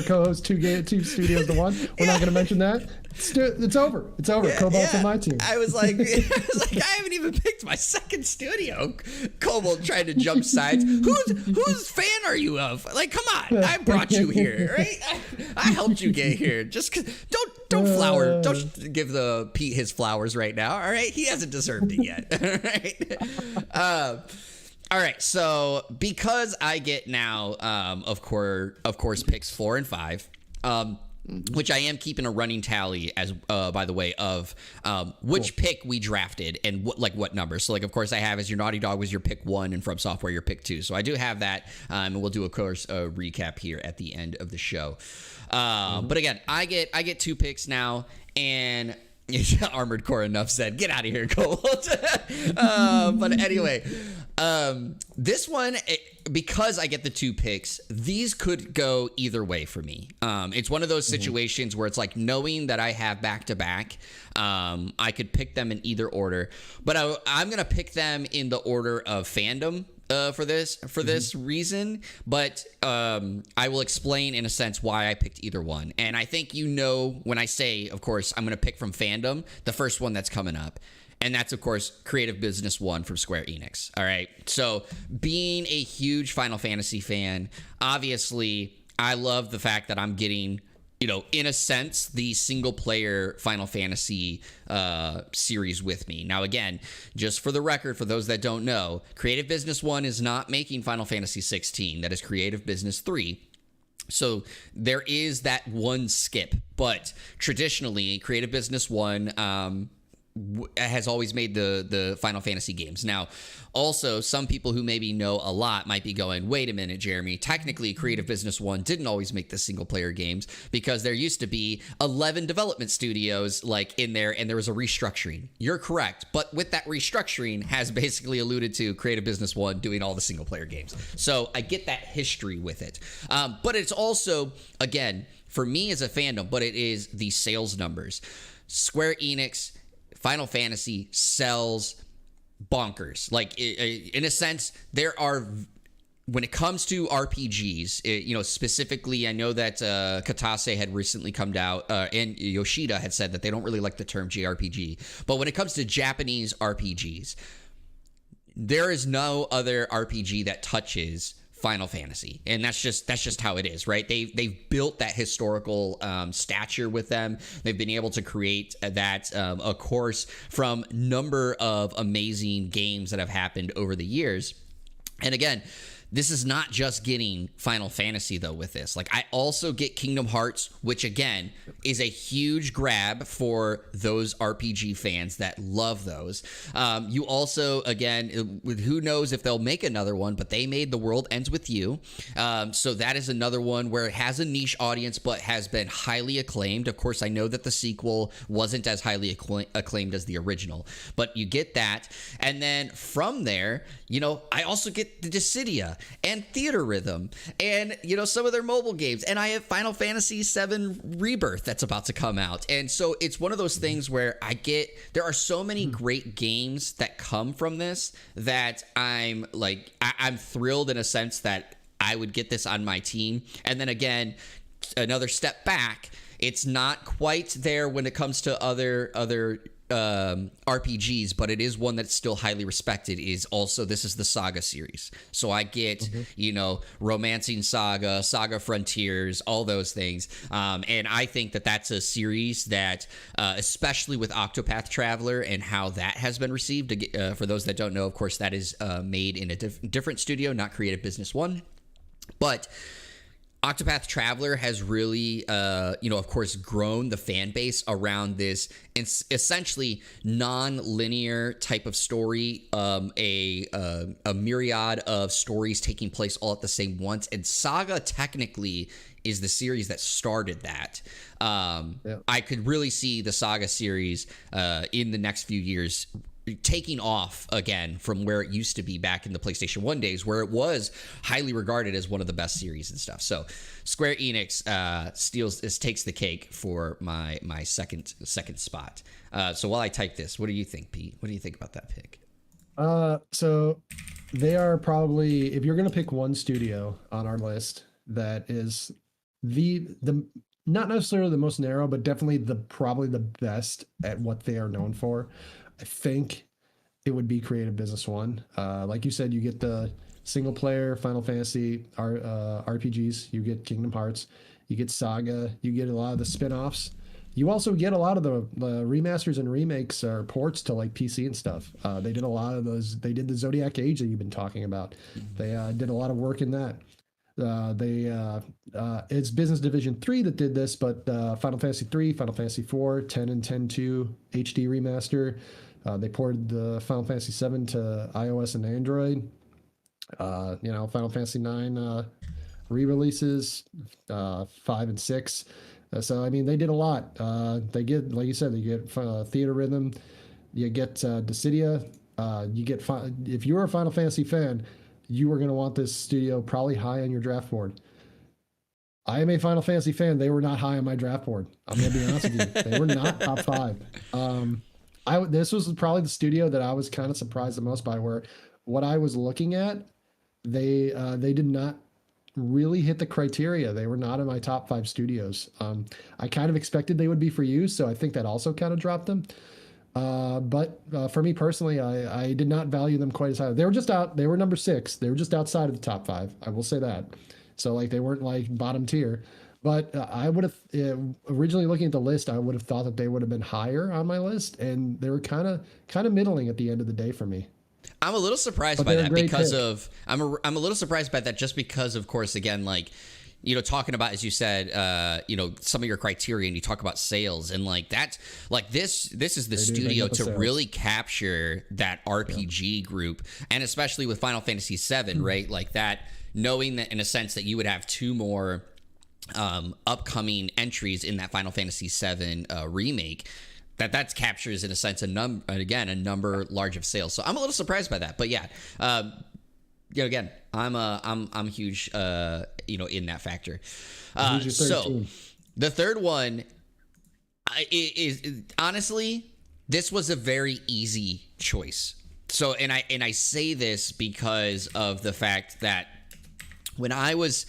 S2: co-hosts two studios to 1. We're not going to mention that. It's over. It's over. Yeah, Cobalt's on my team.
S1: I was like, I haven't even picked my second studio. Cobalt trying to jump sides. Whose fan are you of? Like, come on. I brought you here, right? I helped you get here. Just don't give the Pete his flowers right now. All right, he hasn't deserved it yet. All right. All right, so because I get now, of course, picks 4 and 5, which I am keeping a running tally as, by the way, of which pick we drafted and what number. So, of course, I have as your Naughty Dog was your pick 1 and From Software your pick 2. So I do have that, and we'll do, of course, a recap here at the end of the show. But again, I get 2 picks now, and Armored Core, enough said. Get out of here, Cobalt. But anyway, this one, because I get the 2 picks, these could go either way for me. It's one of those situations where it's like knowing that I have back-to-back, I could pick them in either order. But I'm going to pick them in the order of fandom. For this reason, but I will explain in a sense why I picked either one. And I think when I say, of course, I'm going to pick from fandom, the first one that's coming up. And that's, of course, Creative Business 1 from Square Enix. All right. So being a huge Final Fantasy fan, obviously, I love the fact that I'm getting, in a sense, the single-player Final Fantasy series with me. Now, again, just for the record, for those that don't know, Creative Business 1 is not making Final Fantasy 16. That is Creative Business 3. So there is that one skip. But traditionally, Creative Business 1 has always made the Final Fantasy games. Now, also, some people who maybe know a lot might be going, wait a minute, Jeremy, technically Creative Business 1 didn't always make the single-player games because there used to be 11 development studios in there, and there was a restructuring. You're correct, but with that restructuring has basically alluded to Creative Business 1 doing all the single-player games. So I get that history with it. But it's also, again, for me as a fandom, but it is the sales numbers. Square Enix Final Fantasy sells bonkers. Like, in a sense, there are, when it comes to RPGs, specifically, I know that Katase had recently come out, and Yoshida had said that they don't really like the term JRPG. But when it comes to Japanese RPGs, there is no other RPG that touches Final Fantasy, and that's just how it is, right? They've built that historical stature with them. They've been able to create that, of course, from number of amazing games that have happened over the years. And again, this is not just getting Final Fantasy, though, with this. Like, I also get Kingdom Hearts, which, again, is a huge grab for those RPG fans that love those. You also, again, who knows if they'll make another one, but they made The World Ends With You. So that is another one where it has a niche audience, but has been highly acclaimed. Of course, I know that the sequel wasn't as highly acclaimed as the original, but you get that. And then from there, I also get the Dissidia and Theater Rhythm and, some of their mobile games. And I have Final Fantasy VII Rebirth that's about to come out. And so it's one of those things where there are so many great games that come from this that I'm thrilled in a sense that I would get this on my team. And then again, another step back, it's not quite there when it comes to other RPGs, but it is one that's still highly respected. This is the Saga series. So I get, Romancing Saga, Saga Frontiers, all those things. And I think that that's a series that, especially with Octopath Traveler and how that has been received, for those that don't know, of course, that is made in a different studio, not Creative Business One. But Octopath Traveler has really, of course, grown the fan base around this essentially non-linear type of story, a myriad of stories taking place all at the same once. And Saga technically is the series that started that. I could really see the Saga series in the next few years taking off again from where it used to be back in the PlayStation 1 days, where it was highly regarded as one of the best series and stuff. So Square Enix takes the cake for my second spot. So while I type this, what do you think, Pete? What do you think about that pick?
S2: So they are probably, if you're going to pick one studio on our list that is the not necessarily the most narrow, but definitely probably the best at what they are known for, I think it would be Creative Business One. Like you said, you get the single player Final Fantasy RPGs, you get Kingdom Hearts, you get Saga, you get a lot of the spin-offs. You also get a lot of the remasters and remakes or ports to like PC and stuff. They did a lot of those. They did the Zodiac Age that you've been talking about. They did a lot of work in that. It's Business Division 3 that did this, but Final Fantasy 3, Final Fantasy 4, 10 and 10.2 HD remaster. They ported the Final Fantasy 7 to iOS and Android. Final Fantasy 9 re-releases, 5 and 6. So I mean, they did a lot. They get, like you said, they get Theater Rhythm. You get Dissidia. You get if you're a Final Fantasy fan, you are going to want this studio probably high on your draft board. I am a Final Fantasy fan. They were not high on my draft board. I'm going to be honest with you. They were not top 5. This was probably the studio that I was kind of surprised the most by, where what I was looking at, they did not really hit the criteria. They were not in my top 5 studios. I kind of expected they would be for you, so I think that also kind of dropped them. But for me personally, I did not value them quite as high. They were just out. They were number 6. They were just outside of the top 5. I will say that. So like they weren't like bottom tier. But I would have originally looking at the list, I would have thought that they would have been higher on my list, and they were kind of middling at the end of the day for me.
S1: I'm a little surprised by that because of I'm a little surprised by that just because, of course, again, like, talking about, as you said, some of your criteria, and you talk about sales, and like that's like this is the studio to really capture that RPG group, and especially with Final Fantasy VII, right? Like that, knowing that in a sense that you would have 2 more upcoming entries in that Final Fantasy VII remake. That captures in a sense a number large of sales. So I'm a little surprised by that, but yeah, again, I'm huge, in that factor. So the third one is honestly, this was a very easy choice. So, and I say this because of the fact that when I was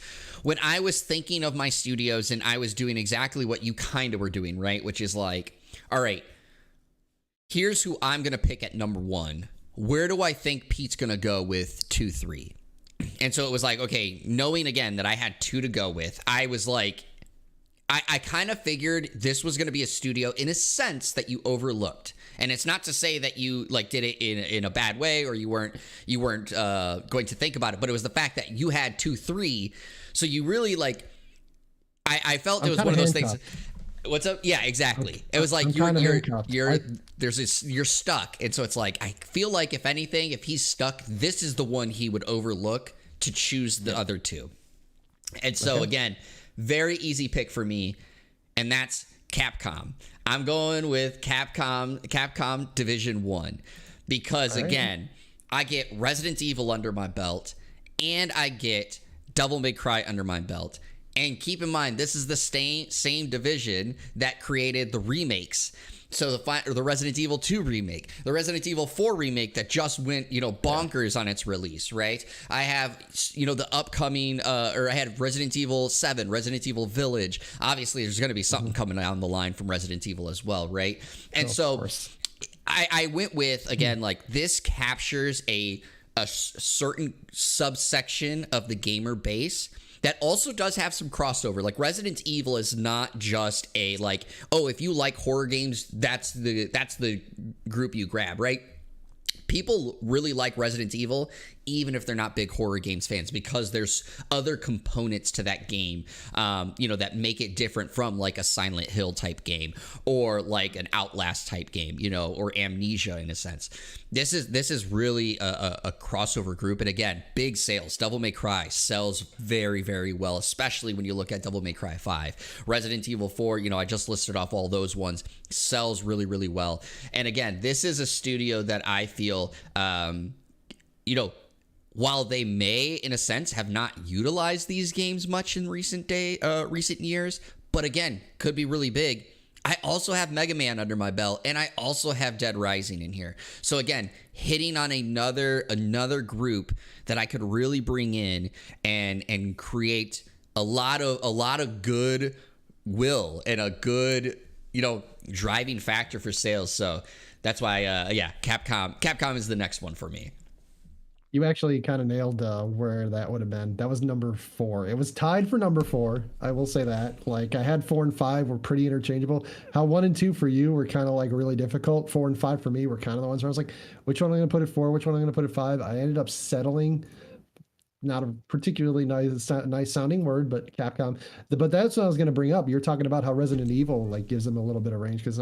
S1: thinking of my studios and I was doing exactly what you kind of were doing, right? Which is like, all right, here's who I'm going to pick at number 1. Where do I think Pete's going to go with 2, 3? And so it was like, okay, knowing again that I had 2 to go with, I was like, I kind of figured this was going to be a studio in a sense that you overlooked. And it's not to say that you like did it in a bad way or you weren't going to think about it, but it was the fact that you had 2, 3. So you really like, I felt it was one of those things. What's up? Yeah, exactly. It was like you're stuck. And so it's like, I feel like if anything, if he's stuck, this is the one he would overlook to choose the other 2. And so again, very easy pick for me, and that's Capcom. I'm going with Capcom Division 1 because again, I get Resident Evil under my belt and I get Devil May Cry under my belt. And keep in mind, this is the same division that created the remakes. So the Resident Evil 2 remake, the Resident Evil 4 remake that just went, bonkers on its release, right? I have, the upcoming, or I had Resident Evil 7, Resident Evil Village. Obviously, there's going to be something coming down the line from Resident Evil as well, right? And so I went with, again, like this captures a certain subsection of the gamer base that also does have some crossover. Like Resident Evil is not just a like, oh, if you like horror games, that's the group you grab, right? People really like Resident Evil, even if they're not big horror games fans, because there's other components to that game, that make it different from like a Silent Hill type game or like an Outlast type game, or Amnesia in a sense. This is really a crossover group. And again, big sales. Devil May Cry sells very, very well, especially when you look at Devil May Cry 5. Resident Evil 4, I just listed off all those ones, sells really, really well. And again, this is a studio that I feel, while they may, in a sense, have not utilized these games much in recent years, but again, could be really big. I also have Mega Man under my belt, and I also have Dead Rising in here. So again, hitting on another group that I could really bring in and create a lot of good will and a good driving factor for sales. So that's why Capcom is the next one for me.
S2: You actually kind of nailed where that would have been. That was number 4. It was tied for number 4. I will say that. Like I had 4 and 5 were pretty interchangeable. How 1 and 2 for you were kind of like really difficult. 4 and 5 for me were kind of the ones where I was like, which one am I going to put at 4? Which one am I going to put at 5? I ended up settling. Not a particularly nice sounding word, but Capcom. But that's what I was going to bring up. You're talking about how Resident Evil like gives them a little bit of range because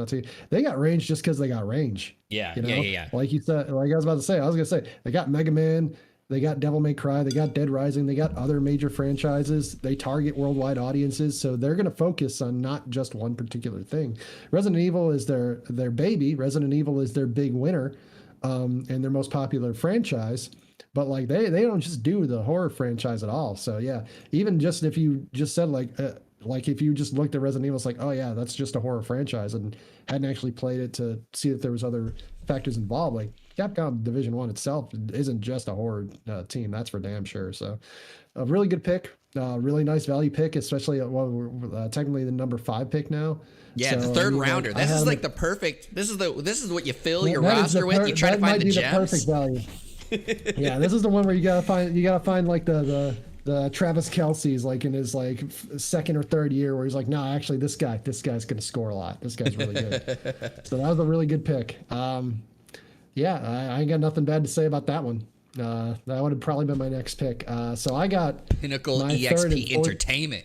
S2: they got range just because they got range.
S1: Yeah,
S2: yeah. Like you said, like I was about to say, they got Mega Man, they got Devil May Cry, they got Dead Rising, they got other major franchises. They target worldwide audiences, so they're going to focus on not just one particular thing. Resident Evil is their baby. Resident Evil is their big winner, and their most popular franchise. But like they don't just do the horror franchise at all. So yeah, even just if you just said like if you just looked at Resident Evil, it's like, oh yeah, that's just a horror franchise, and hadn't actually played it to see that there was other factors involved. Like Capcom Division 1 itself isn't just a horror team, that's for damn sure. So a really good pick, really nice value pick, especially we're technically the number 5 pick now.
S1: Yeah, so, the third rounder. This is like the perfect. This is what you fill your roster with. You try to find the gems.
S2: Perfect value. Yeah, this is the one where you gotta find like the Travis Kelce's like in his like second or third year where he's like, no, actually this guy's gonna score a lot. This guy's really good. So that was a really good pick. I ain't got nothing bad to say about that one. That would have probably been my next pick. So I got
S1: Pinnacle EXP Entertainment.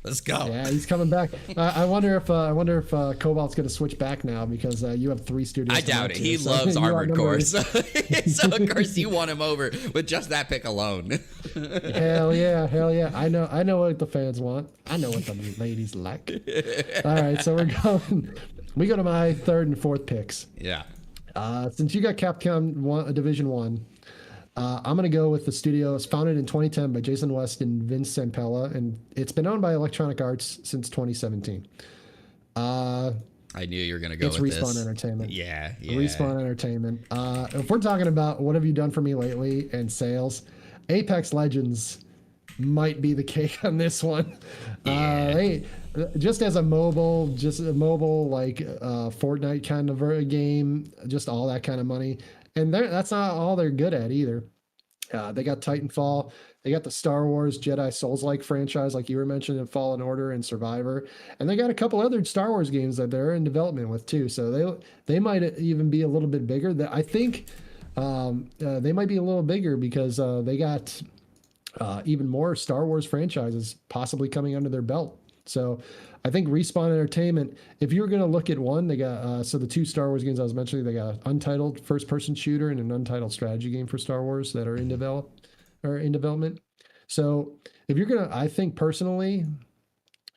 S1: Let's go.
S2: Yeah, he's coming back. I wonder if Cobalt's going to switch back now because you have 3 studios.
S1: I doubt it. He loves Armored Core, so of course you want him over with just that pick alone.
S2: Hell yeah! I know what the fans want. I know what the ladies like. All right, so we go to my 3rd and 4th picks.
S1: Yeah.
S2: Since you got Capcom Division 1. I'm going to go with the studio. It's founded in 2010 by Jason West and Vince Zampella, and it's been owned by Electronic Arts since 2017.
S1: I knew you were gonna go
S2: It's
S1: with
S2: Respawn
S1: this.
S2: Entertainment.
S1: Yeah, yeah.
S2: Respawn Entertainment. If we're talking about what have you done for me lately and sales, Apex Legends might be the cake on this one.
S1: Yeah.
S2: They just as a mobile, like Fortnite kind of a game, just all that kind of money, and that's not all they're good at either. They got Titanfall. They got the Star Wars Jedi Souls-like franchise, like you were mentioning, Fallen Order and Survivor, and they got a couple other Star Wars games that they're in development with too. So they might even be a little bit bigger. I think they might be a little bigger because they got even more Star Wars franchises possibly coming under their belt. So I think Respawn Entertainment, if you're going to look at one, they got so the two Star Wars games I was mentioning, they got an Untitled first-person shooter and an Untitled strategy game for Star Wars that are in development. So if you're going to, I think personally,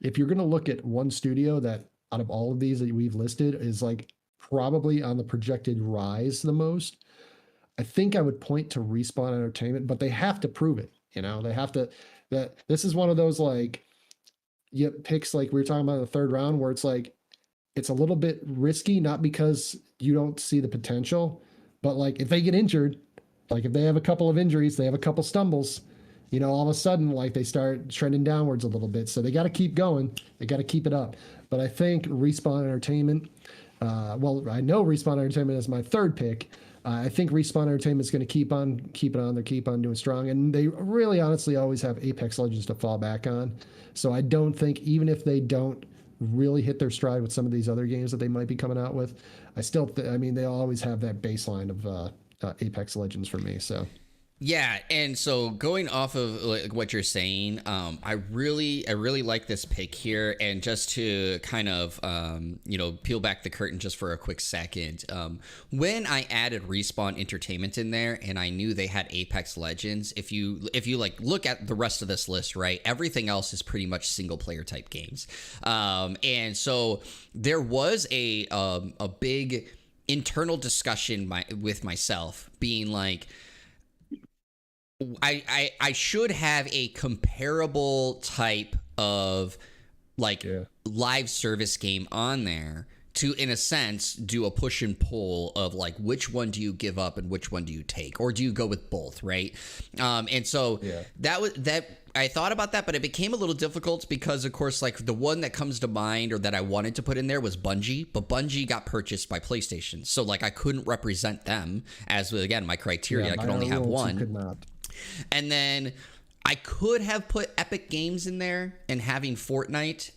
S2: if you're going to look at one studio that out of all of these that we've listed is like probably on the projected rise the most, I think I would point to Respawn Entertainment, but they have to prove it. They have to. That this is one of those like picks like we were talking about in the third round where it's like it's a little bit risky, not because you don't see the potential, but like if they get injured, like if they have a couple of injuries, they have a couple stumbles, all of a sudden like they start trending downwards a little bit. So they got to keep going. They got to keep it up. But I think Respawn Entertainment. I know Respawn Entertainment is my third pick. I think Respawn Entertainment is going to keep on keeping on. They keep on doing strong, and they really, honestly, always have Apex Legends to fall back on. So I don't think, even if they don't really hit their stride with some of these other games that they might be coming out with, I still, they always have that baseline of Apex Legends for me. So.
S1: Yeah, and so going off of like what you're saying, I really like this pick here, and just to kind of peel back the curtain just for a quick second, when I added Respawn Entertainment in there, and I knew they had Apex Legends, if you like look at the rest of this list, right, everything else is pretty much single player type games, and so there was a big internal discussion with myself being like, I should have a comparable type of live service game on there to, in a sense, do a push and pull of like which one do you give up and which one do you take, or do you go with both, right? And so that I thought about that, but it became a little difficult because, of course, like the one that comes to mind or that I wanted to put in there was Bungie, but Bungie got purchased by PlayStation, so like I couldn't represent them as, again, my criteria. I could only have one.
S2: Could not.
S1: And then I could have put Epic Games in there and having Fortnite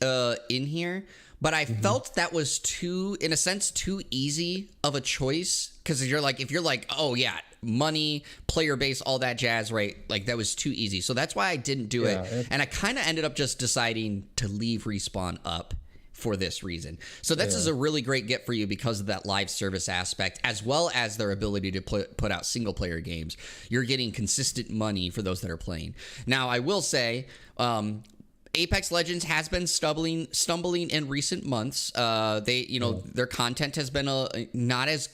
S1: in here, but I felt that was too easy of a choice, because if you're like, oh yeah, money, player base, all that jazz, right? Like that was too easy. So that's why I didn't do it. And I kind of ended up just deciding to leave Respawn up for this reason. So this is a really great get for you because of that live service aspect, as well as their ability to put out single player games. You're getting consistent money for those that are playing. Now, I will say, Apex Legends has been stumbling in recent months. Their content has been not as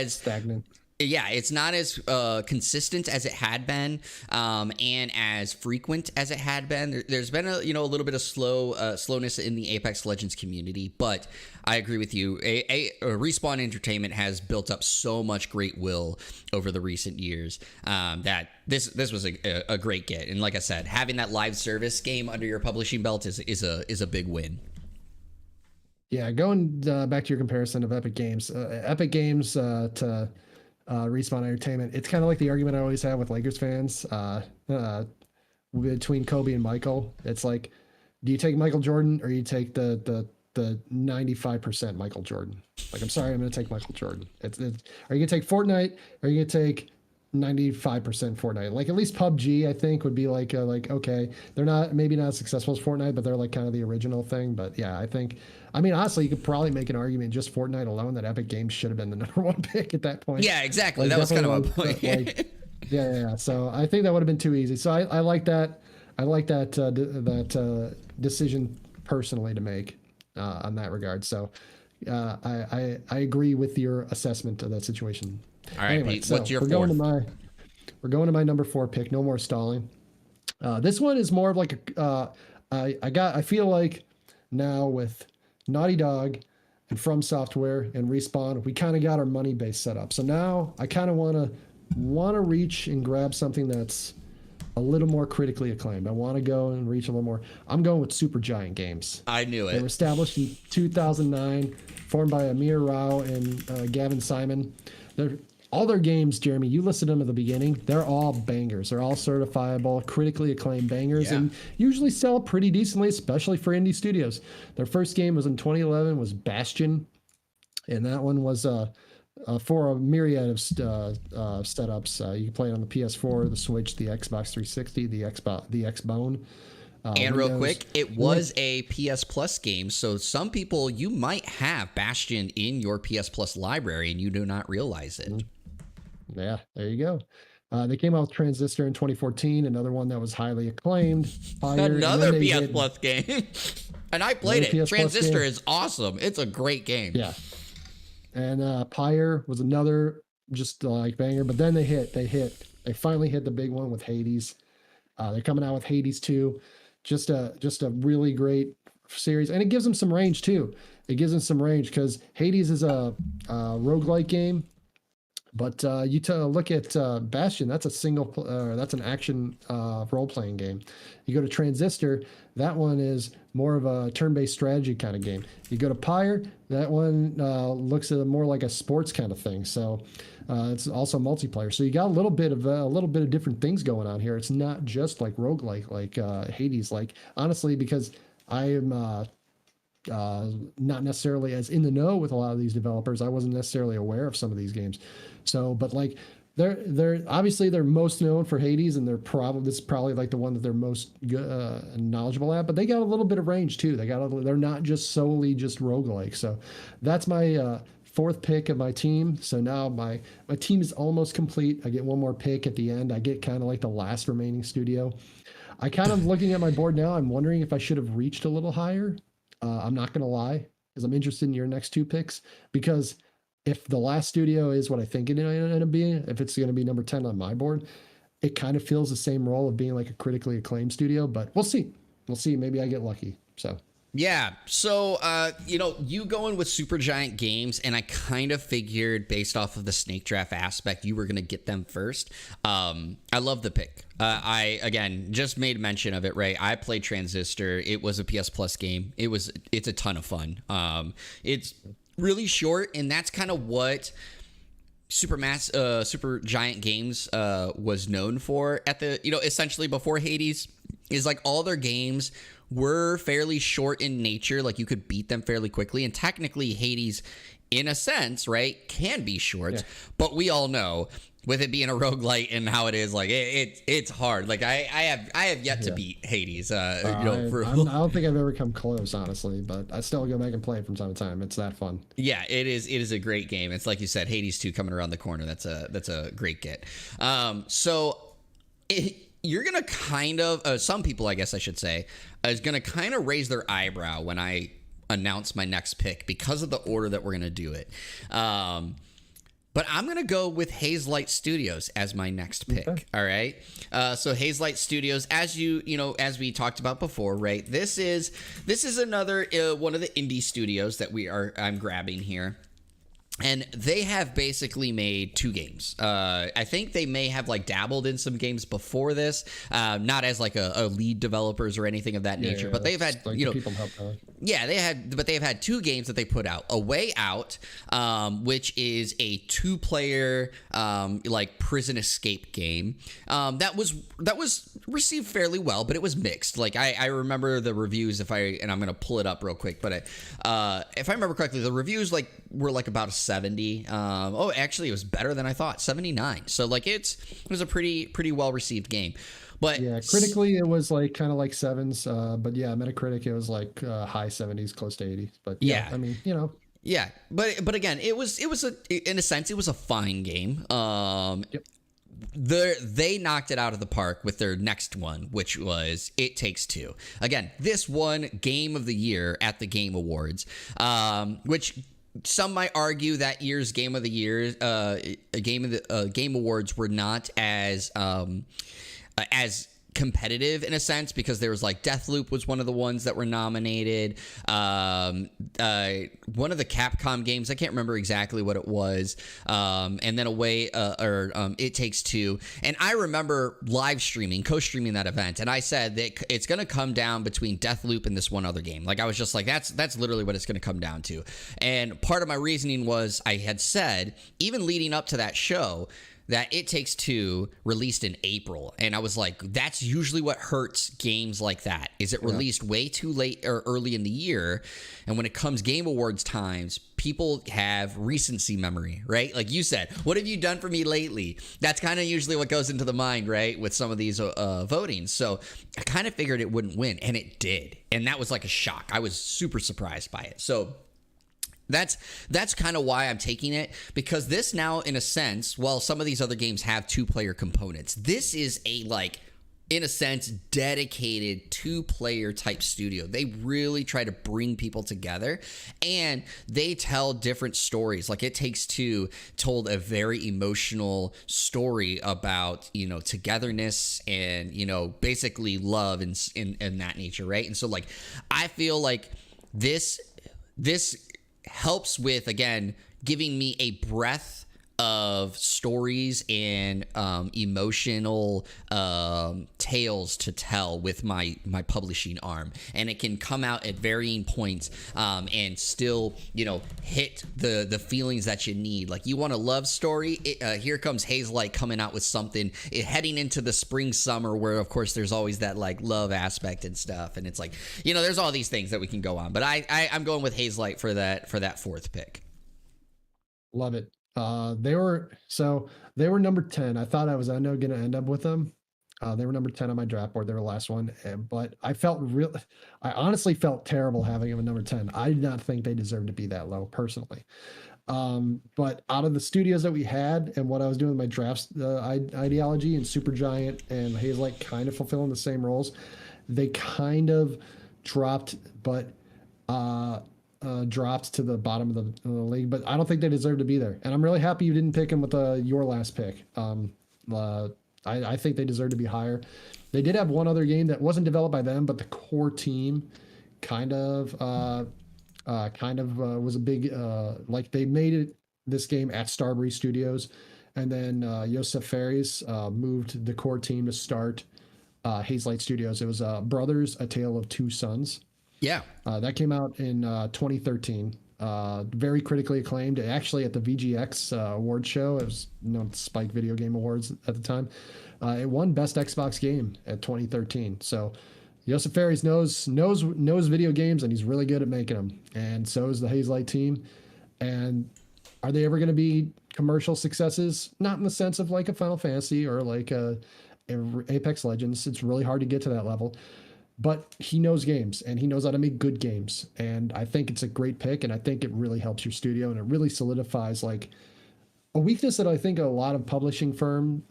S2: stagnant.
S1: Yeah, it's not as consistent as it had been, and as frequent as it had been. There's been a little bit of slowness in the Apex Legends community, but I agree with you. Respawn Entertainment has built up so much great will over the recent years that this was a great get. And like I said, having that live service game under your publishing belt is a big win.
S2: Yeah, going back to your comparison of Epic Games to Respawn Entertainment, it's kind of like the argument I always have with Lakers fans between Kobe and Michael. It's like, do you take Michael Jordan or you take the 95% Michael Jordan? Like, I'm sorry, I'm going to take Michael Jordan. Are you going to take Fortnite or are you going to take 95% Fortnite? Like, at least PUBG, I think, would be like okay, they're maybe not as successful as Fortnite, but they're like kind of the original thing. But yeah, I mean, honestly, you could probably make an argument just Fortnite alone that Epic Games should have been the number one pick at that point.
S1: Yeah, exactly. That was kind of my point.
S2: Yeah. So I think that would have been too easy. So I like that. I like that decision personally to make on that regard. So I agree with your assessment of that situation.
S1: All right, anyway, Pete, so what's your fourth?
S2: We're going to my number 4 pick. No more stalling. This one is more of like I feel like now with Naughty Dog and From Software and Respawn, we kind of got our money base set up. So now I kind of want to reach and grab something that's a little more critically acclaimed. I want to go and reach a little more. I'm going with Supergiant Games.
S1: I knew it.
S2: They were established in 2009, formed by Amir Rao and Gavin Simon. All their games, Jeremy, you listed them at the beginning. They're all bangers. They're all certifiable, critically acclaimed bangers, and usually sell pretty decently, especially for indie studios. Their first game was in 2011, was Bastion, and that one was for a myriad of setups. You can play it on the PS4, the Switch, the Xbox 360, the Xbone.
S1: And real quick, it was a PS Plus game, so some people, you might have Bastion in your PS Plus library and you do not realize it.
S2: Yeah, there you go. They came out with Transistor in 2014, another one that was highly acclaimed.
S1: Another PS Plus game. And I played it. Transistor is awesome. It's a great game.
S2: Yeah. And Pyre was another just like banger, but then they finally hit the big one with Hades. They're coming out with Hades 2. Just a really great series, and it gives them some range too. It gives them some range because Hades is a roguelike game, but you look at Bastion, that's that's an action role-playing game. You go to Transistor, that one is more of a turn-based strategy kind of game. You go to Pyre, that one looks at more like a sports kind of thing. So it's also multiplayer. So you got a little bit of different things going on here. It's not just like roguelike, like Hades. Like honestly, because I am not necessarily as in the know with a lot of these developers, I wasn't necessarily aware of some of these games. So, but like they're obviously they're most known for Hades, and this is probably like the one that they're most knowledgeable at. But they got a little bit of range too. They're not just solely just roguelike. So that's my fourth pick of my team. So now my team is almost complete. I get one more pick at the end. I get kind of like the last remaining studio. I kind of looking at my board now. I'm wondering if I should have reached a little higher. I'm not going to lie, because I'm interested in your next two picks, because if the last studio is what I think it's going to be, if it's going to be number 10 on my board, it kind of fills the same role of being like a critically acclaimed studio, but we'll see. Maybe I get lucky. So.
S1: Yeah. So, you going with Supergiant Games, and I kind of figured based off of the snake draft aspect, you were going to get them first. I love the pick. I, again, just made mention of it, right? I played Transistor. It was a PS Plus game. It's a ton of fun. It's really short, and that's kind of what Supergiant Games was known for at the, essentially before Hades, is like all their games were fairly short in nature. Like you could beat them fairly quickly, and technically Hades, in a sense, right, can be short, but we all know with it being a roguelite and how it is, like it's hard. Like I have yet to beat Hades. I
S2: don't think I've ever come close, honestly, but I still go back and play it from time to time. It's that fun.
S1: Yeah, it is a great game. It's like you said, Hades 2 coming around the corner. That's a great get. You're gonna kind of some people, I guess I should say, is gonna kind of raise their eyebrow when I announce my next pick because of the order that we're gonna do it. But I'm going to go with Hazelight Studios as my next pick. Okay. All right. So Hazelight Studios, as as we talked about before, right? This is another one of the indie studios that I'm grabbing here. And they have basically made two games. I think they may have like dabbled in some games before this, not as like a lead developers or anything of that nature. But they've had, like
S2: people help out.
S1: Yeah, they've had two games that they put out. A Way Out, which is a 2-player like prison escape game that was received fairly well, but it was mixed. Like I remember the reviews, and I'm gonna pull it up real quick, but if I remember correctly, the reviews were like about a 70. Actually, it was better than I thought, 79. So like it was a pretty well received game. But
S2: yeah, critically it was like kind of like 7s, but yeah, Metacritic it was like high 70s, close to 80s. But yeah, I mean,
S1: yeah, but again, it was in a sense it was a fine game. Yep. They knocked it out of the park with their next one, which was It Takes Two. Again, this won Game of the Year at the Game Awards, which some might argue that year's Game of the Year, Game Awards were not as competitive in a sense, because there was like Deathloop was one of the ones that were nominated. One of the Capcom games, I can't remember exactly what it was. And then It Takes Two. And I remember co-streaming that event, and I said that it's going to come down between Deathloop and this one other game. Like, I was just like, that's literally what it's going to come down to. And part of my reasoning was, I had said, even leading up to that show, that It Takes Two released in April. And I was like, that's usually what hurts games like that, is it released way too late or early in the year. And when it comes Game Awards times, people have recency memory, right? Like you said, what have you done for me lately? That's kind of usually what goes into the mind, right, with some of these votings. So I kind of figured it wouldn't win, and it did. And that was like a shock. I was super surprised by it. So that's kind of why I'm taking it, because this now, in a sense, while some of these other games have 2-player components, this is a, like, in a sense, dedicated 2-player type studio. They really try to bring people together, and they tell different stories. Like, It Takes Two told a very emotional story about, togetherness and, basically love and that nature, right? And so, like, I feel like this helps with, again, giving me a breadth of stories and emotional tales to tell with my publishing arm, and it can come out at varying points and still hit the feelings that you need. Like, you want a love story, here comes Hazelight coming out with something heading into the spring summer, where of course there's always that like love aspect and stuff, and it's like, there's all these things that we can go on, but I'm going with Hazelight for that fourth pick.
S2: Love it. They were number 10. I thought I was going to end up with them. They were number 10 on my draft board. They were the last one, but I honestly felt terrible having them at number 10. I did not think they deserved to be that low personally. But out of the studios that we had and what I was doing with my drafts, ideology and Supergiant and Hazelight kind of fulfilling the same roles, they kind of dropped, but dropped to the bottom of the league, but I don't think they deserve to be there. And I'm really happy you didn't pick them with your last pick. I think they deserve to be higher. They did have one other game that wasn't developed by them, but the core team kind of was a big, like they made this game at Starbreeze Studios, and then Yosef Fares moved the core team to start Hazelight Studios. It was Brothers: A Tale of Two Sons.
S1: Yeah.
S2: That came out in 2013. Very critically acclaimed. Actually, at the VGX award show, it was Spike Video Game Awards at the time. It won Best Xbox Game at 2013. So Yosef Fares knows video games, and he's really good at making them. And so is the Hazelight team. And are they ever going to be commercial successes? Not in the sense of like a Final Fantasy or like a Apex Legends. It's really hard to get to that level. But he knows games, and he knows how to make good games. And I think it's a great pick, and I think it really helps your studio, and it really solidifies like a weakness that I think a lot of publishing firms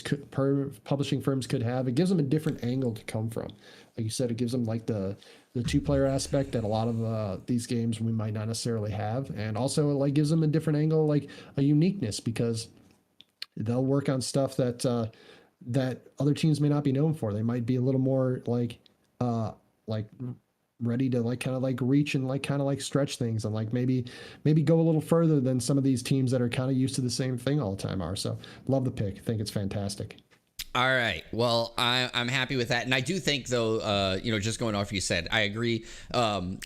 S2: could have. It gives them a different angle to come from. Like you said, it gives them like the 2-player aspect that a lot of these games we might not necessarily have, and also it like gives them a different angle, like a uniqueness, because they'll work on stuff that that other teams may not be known for. They might be a little more like ready to like kind of like reach and like kind of like stretch things and like maybe go a little further than some of these teams that are kind of used to the same thing all the time are. So love the pick. I think it's fantastic.
S1: All right. Well, I'm happy with that. And I do think, though, just going off what you said, I agree.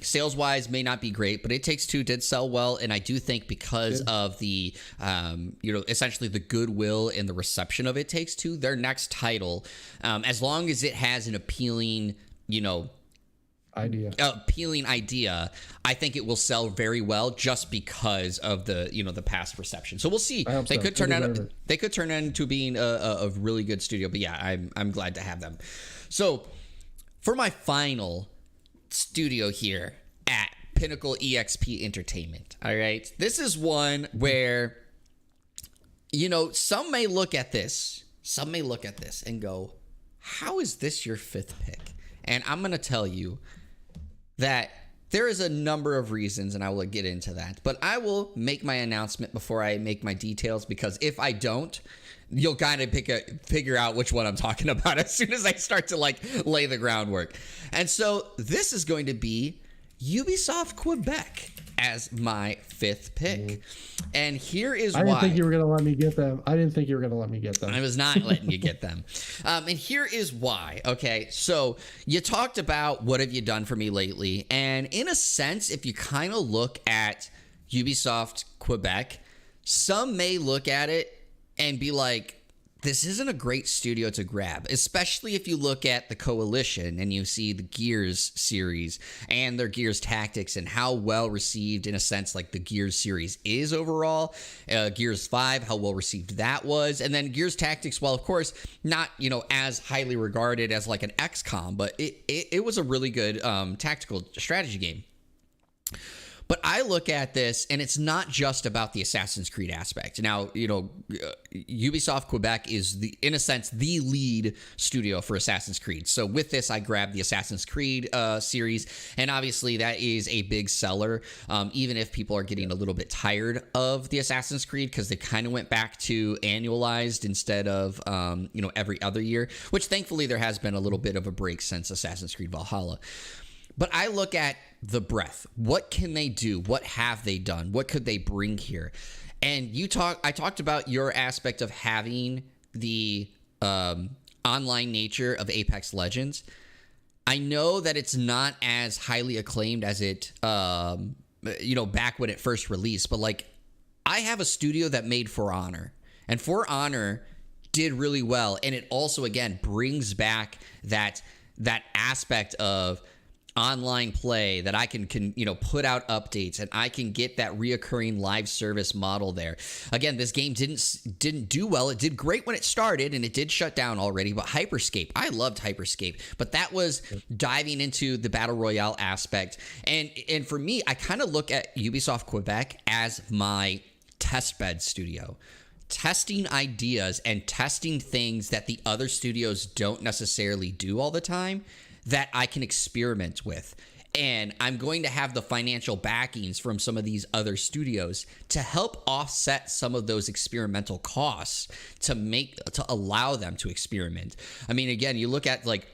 S1: Sales-wise may not be great, but It Takes Two did sell well. And I do think because of the, essentially the goodwill and the reception of It Takes Two, their next title, as long as it has an appealing idea, I think it will sell very well just because of the the past reception. So we'll see. They could turn into being a really good studio. But yeah, I'm glad to have them. So for my final studio here at Pinnacle EXP Entertainment, all right, this is one where some may look at this and go, how is this your fifth pick? And I'm going to tell you that there is a number of reasons, and I will get into that. But I will make my announcement before I make my details, because if I don't, you'll kind of figure out which one I'm talking about as soon as I start to like lay the groundwork. And so this is going to be Ubisoft Quebec as my 5th pick. And here is why.
S2: I didn't think you were going to let me get them.
S1: I was not letting you get them. And here is why. Okay, so you talked about what have you done for me lately. And in a sense, if you kind of look at Ubisoft Quebec, some may look at it and be like, this isn't a great studio to grab, especially if you look at the Coalition and you see the Gears series and their Gears Tactics and how well received, in a sense, like the Gears series is overall. Gears 5, how well received that was. And then Gears Tactics, well, of course, not, as highly regarded as like an XCOM, but it was a really good tactical strategy game. But I look at this, and it's not just about the Assassin's Creed aspect. Now, Ubisoft Quebec is, in a sense, the lead studio for Assassin's Creed. So with this, I grabbed the Assassin's Creed series, and obviously that is a big seller, even if people are getting a little bit tired of the Assassin's Creed, because they kind of went back to annualized instead of, every other year, which thankfully there has been a little bit of a break since Assassin's Creed Valhalla. But I look at the breadth. What can they do? What have they done? What could they bring here? And I talked about your aspect of having the online nature of Apex Legends. I know that it's not as highly acclaimed as it, back when it first released. But like, I have a studio that made For Honor, and For Honor did really well. And it also, again, brings back that aspect of online play, that I can put out updates and I can get that reoccurring live service model there. Again, this game didn't do well. It did great when it started, and it did shut down already. But Hyperscape, I loved Hyperscape, but that was diving into the battle royale aspect. And for me, I kind of look at Ubisoft Quebec as my testbed studio. Testing ideas and testing things that the other studios don't necessarily do all the time, that I can experiment with. And I'm going to have the financial backings from some of these other studios to help offset some of those experimental costs to allow them to experiment. I mean, again, you look at like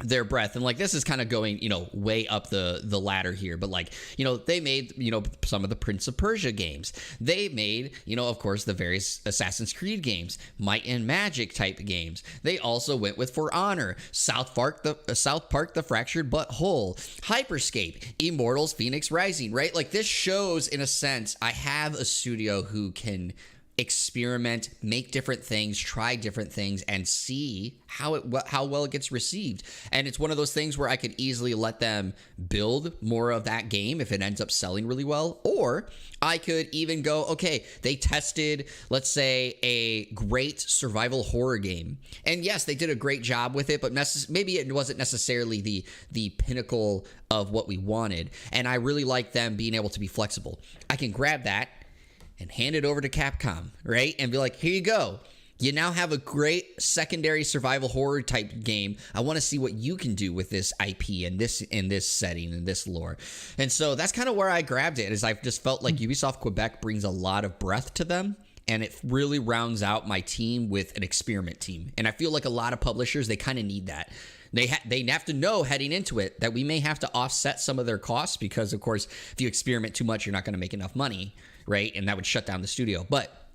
S1: their breadth, and like this is kind of going way up the ladder here, but like they made some of the Prince of Persia games. They made of course the various Assassin's Creed games, Might and Magic type games. They also went with For Honor, South Park the Fractured But Whole, Hyperscape, Immortals Phoenix Rising, right? Like this shows, in a sense, I have a studio who can experiment, make different things, try different things, and see how well it gets received. And it's one of those things where I could easily let them build more of that game if it ends up selling really well. Or I could even go, okay, they tested, let's say, a great survival horror game. And yes, they did a great job with it, but maybe it wasn't necessarily the pinnacle of what we wanted. And I really like them being able to be flexible. I can grab that and hand it over to Capcom, right? And be like, here you go. You now have a great secondary survival horror type game. I want to see what you can do with this IP and this setting and this lore. And so that's kind of where I grabbed it, is I just felt like Ubisoft Quebec brings a lot of breadth to them, and it really rounds out my team with an experiment team. And I feel like a lot of publishers, they kind of need that. They have to know heading into it that we may have to offset some of their costs, because, of course, if you experiment too much, you're not going to make enough money, right? And that would shut down the studio. But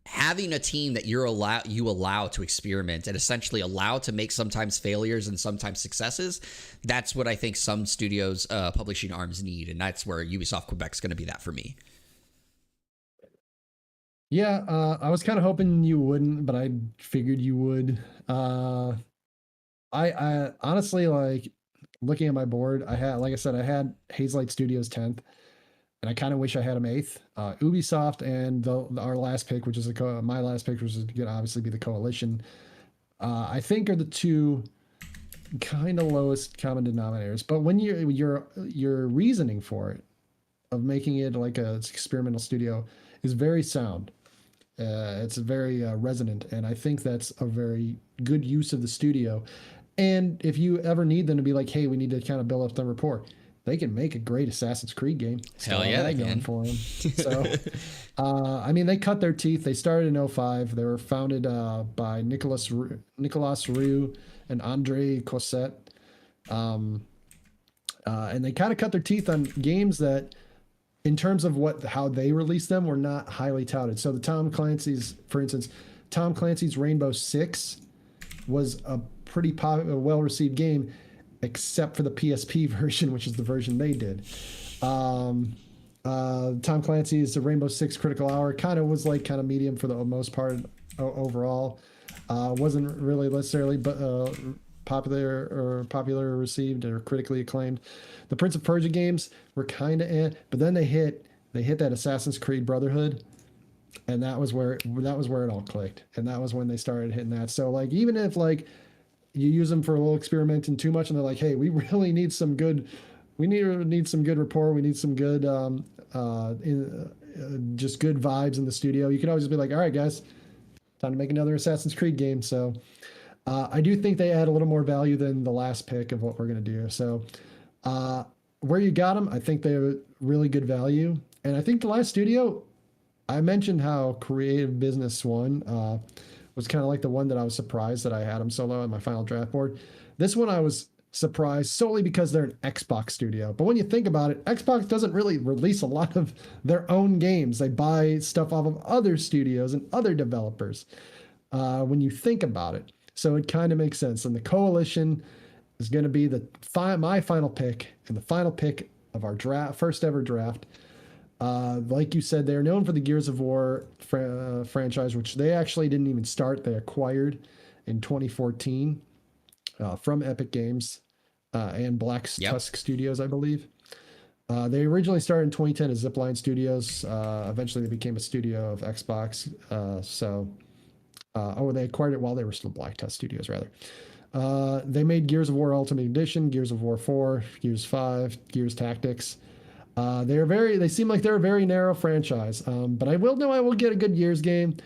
S1: having a team that you allow to experiment and essentially allow to make sometimes failures and sometimes successes, that's what I think some studios, publishing arms need. And that's where Ubisoft Quebec is going to be that for me.
S2: Yeah, I was kind of hoping you wouldn't, but I figured you would. I honestly, like, looking at my board, I had Hazelight Studios 10th, and I kind of wish I had them 8th. Ubisoft and our last pick, which is my last pick, which is going to obviously be the Coalition, I think are the two kind of lowest common denominators. But when your reasoning for it, of making it like a experimental studio, is very sound. It's very resonant, and I think that's a very good use of the studio. And if you ever need them to be like, hey, we need to kind of build up the rapport, they can make a great Assassin's Creed game.
S1: Hell yeah, they can.
S2: For them. So, I mean, they cut their teeth. They started in 05. They were founded by Nicolas Roux and Andre Cosset. And they kind of cut their teeth on games that, in terms of how they released them, were not highly touted. So the Tom Clancy's, for instance, Tom Clancy's Rainbow Six was a pretty well-received game, except for the PSP version, which is the version they did. Tom Clancy's Rainbow Six Critical Hour kind of was like kind of medium for the most part overall. Wasn't really necessarily popular received or critically acclaimed. The Prince of Persia games were kind of but then they hit that Assassin's Creed Brotherhood, and that was where it all clicked, and that was when they started hitting that. So like, even if like you use them for a little experimenting too much, and they're like, hey, we really need some good rapport, we need some good just good vibes in the studio, you could always be like, all right guys, time to make another Assassin's Creed game. So I do think they add a little more value than the last pick of what we're going to do. So where you got them, I think they have really good value. And I think the last studio, I mentioned how Creative Business One was kind of like the one that I was surprised that I had them so low on my final draft board. This one I was surprised solely because they're an Xbox studio. But when you think about it, Xbox doesn't really release a lot of their own games. They buy stuff off of other studios and other developers when you think about it. So it kind of makes sense. And the Coalition is going to be my final pick, and the final pick of our first ever draft. Like you said, they're known for the Gears of War franchise, which they actually didn't even start. They acquired in 2014 from Epic Games and Black Tusk Studios, I believe. They originally started in 2010 as Zipline Studios. Eventually, they became a studio of Xbox. They acquired it while they were still Black Tusk Studios, rather. They made Gears of War Ultimate Edition, Gears of War 4, Gears 5, Gears Tactics. They seem like they're a very narrow franchise. But I will get a good Gears game.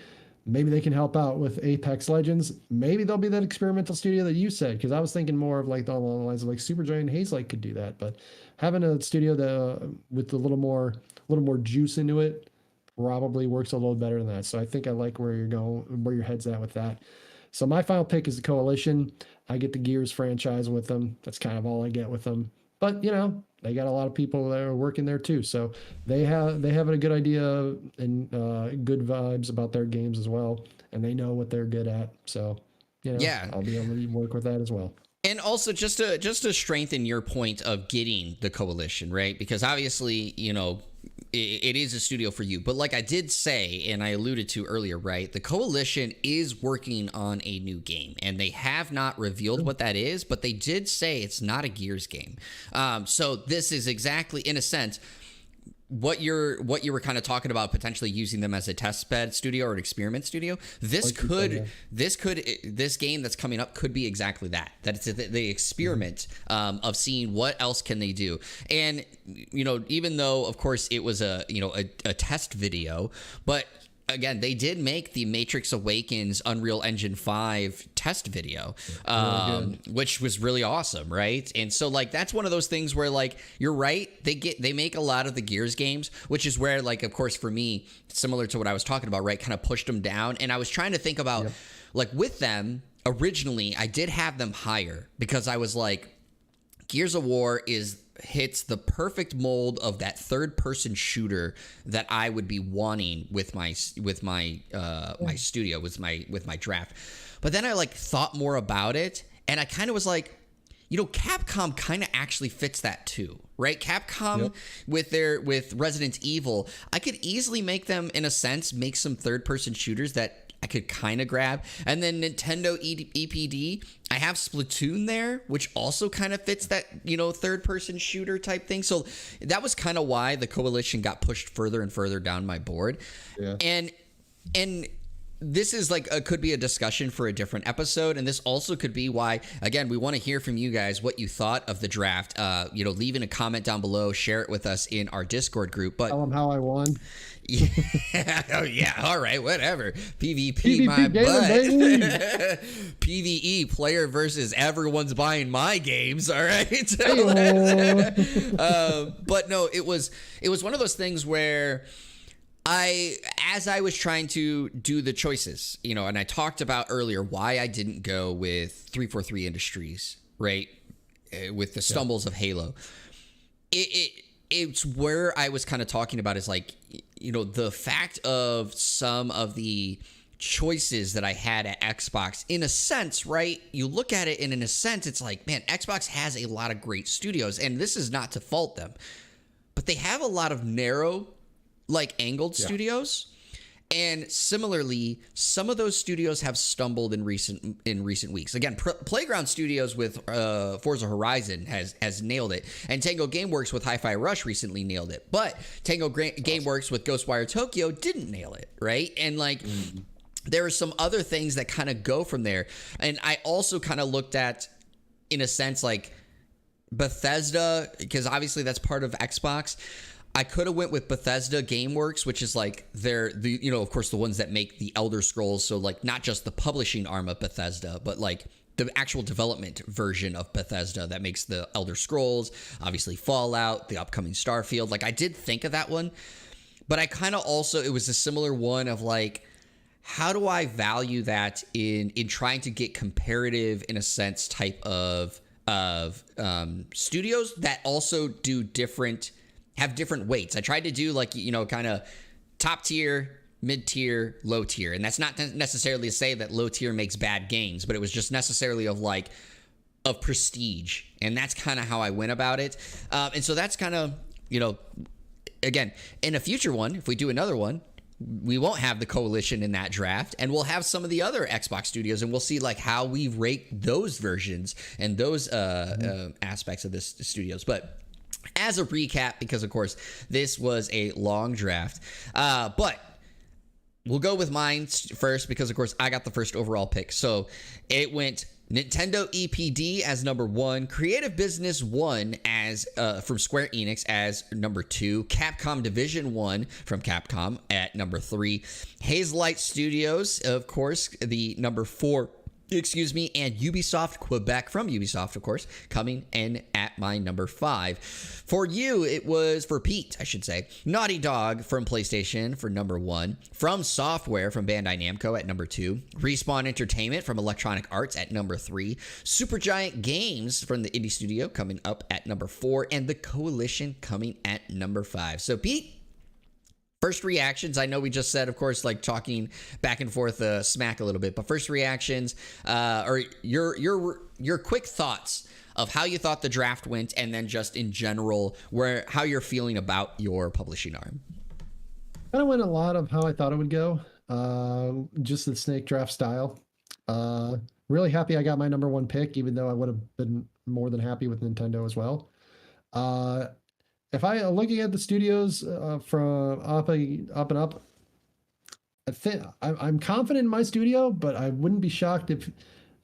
S2: Maybe they can help out with Apex Legends. Maybe they'll be that experimental studio that you said, because I was thinking more of like along the lines of like Supergiant and Hazelight could do that. But having a studio that with a little more juice into it probably works a little better than that. So I think I like where your head's at with that. So my final pick is the Coalition. I get the Gears franchise with them. That's kind of all I get with them. But they got a lot of people that are working there too, so they have a good idea and good vibes about their games as well, and they know what they're good at. So I'll be able to work with that as well.
S1: And also, just to strengthen your point of getting the Coalition, right? Because obviously, it is a studio for you. But like I did say, and I alluded to earlier, right? The Coalition is working on a new game, and they have not revealed what that is, but they did say it's not a Gears game. So this is exactly, in a sense, what you were kind of talking about, potentially using them as a test bed studio or an experiment studio. This game that's coming up could be exactly that. That it's the experiment of seeing what else can they do. And even though of course it was a test video, but again, they did make the Matrix Awakens Unreal Engine 5 test video, which was really awesome, right? And so, like, that's one of those things where, like, you're right. They make a lot of the Gears games, which is where, like, of course, for me, similar to what I was talking about, right, kind of pushed them down. And I was trying to think about, like, with them, originally, I did have them higher because I was like, Gears of War hits the perfect mold of that third-person shooter that I would be wanting with my studio, with my draft. But then I like thought more about it, and I kind of was like, Capcom kind of actually fits that too, right? Capcom with Resident Evil, I could easily make them, in a sense, make some third-person shooters that I could kind of grab. And then Nintendo EPD, I have Splatoon there, which also kind of fits that, third-person shooter type thing. So that was kind of why the Coalition got pushed further and further down my board. Yeah. And this is like could be a discussion for a different episode, and this also could be why, again, we want to hear from you guys what you thought of the draft. Leave in a comment down below, share it with us in our Discord group. But
S2: tell them how I won.
S1: Yeah, oh yeah, all right, whatever. PvP my
S2: gaming,
S1: butt. PvE, player versus everyone's buying my games. All right. But no, it was one of those things where as I was trying to do the choices, and I talked about earlier why I didn't go with 343 Industries, right? With the stumbles of Halo. It's where I was kind of talking about is like, the fact of some of the choices that I had at Xbox, in a sense, right? You look at it and in a sense, it's like, man, Xbox has a lot of great studios, and this is not to fault them, but they have a lot of narrow, like angled studios. And similarly, some of those studios have stumbled in recent weeks. Again, Playground Studios with Forza Horizon has nailed it, and Tango Gameworks with Hi-Fi Rush recently nailed it. But Tango Gameworks with Ghostwire Tokyo didn't nail it, right? And like, there are some other things that kind of go from there. And I also kind of looked at, in a sense, like Bethesda, because obviously that's part of Xbox. I could have went with Bethesda Gameworks, which is like of course, the ones that make the Elder Scrolls. So like not just the publishing arm of Bethesda, but like the actual development version of Bethesda that makes the Elder Scrolls, obviously Fallout, the upcoming Starfield. Like I did think of that one, but I kind of also, it was a similar one of like, how do I value that in trying to get comparative, in a sense, type of studios that also have different weights. I tried to do like, kind of top tier, mid tier, low tier. And that's not necessarily to say that low tier makes bad games, but it was just necessarily of prestige. And that's kind of how I went about it. And so that's kind of, again, in a future one, if we do another one, we won't have the Coalition in that draft, and we'll have some of the other Xbox studios, and we'll see like how we rate those versions and those aspects of this studios. But as a recap, because of course this was a long draft, but we'll go with mine first because of course I got the first overall pick. So it went Nintendo EPD as number 1, Creative Business 1 as from Square Enix as number 2, Capcom Division 1 from Capcom at number 3, Hazelight Studios, of course, the number 4. And Ubisoft Quebec from Ubisoft, of course, coming in at my number 5. For you, it was, for Pete, I should say, Naughty Dog from PlayStation for number 1, From Software from Bandai Namco at number 2, Respawn Entertainment from Electronic Arts at number 3, Supergiant Games from the indie studio coming up at number 4, and The Coalition coming at number 5. So, Pete, first reactions. I know we just said, of course, like talking back and forth smack a little bit, but first reactions, or your quick thoughts of how you thought the draft went, and then just in general how you're feeling about your publishing arm.
S2: Kind of went a lot of how I thought it would go, just the snake draft style. Really happy I got my number 1 pick, even though I would have been more than happy with Nintendo as well. If I looking at the studios from up and up, I think I'm confident in my studio, but I wouldn't be shocked if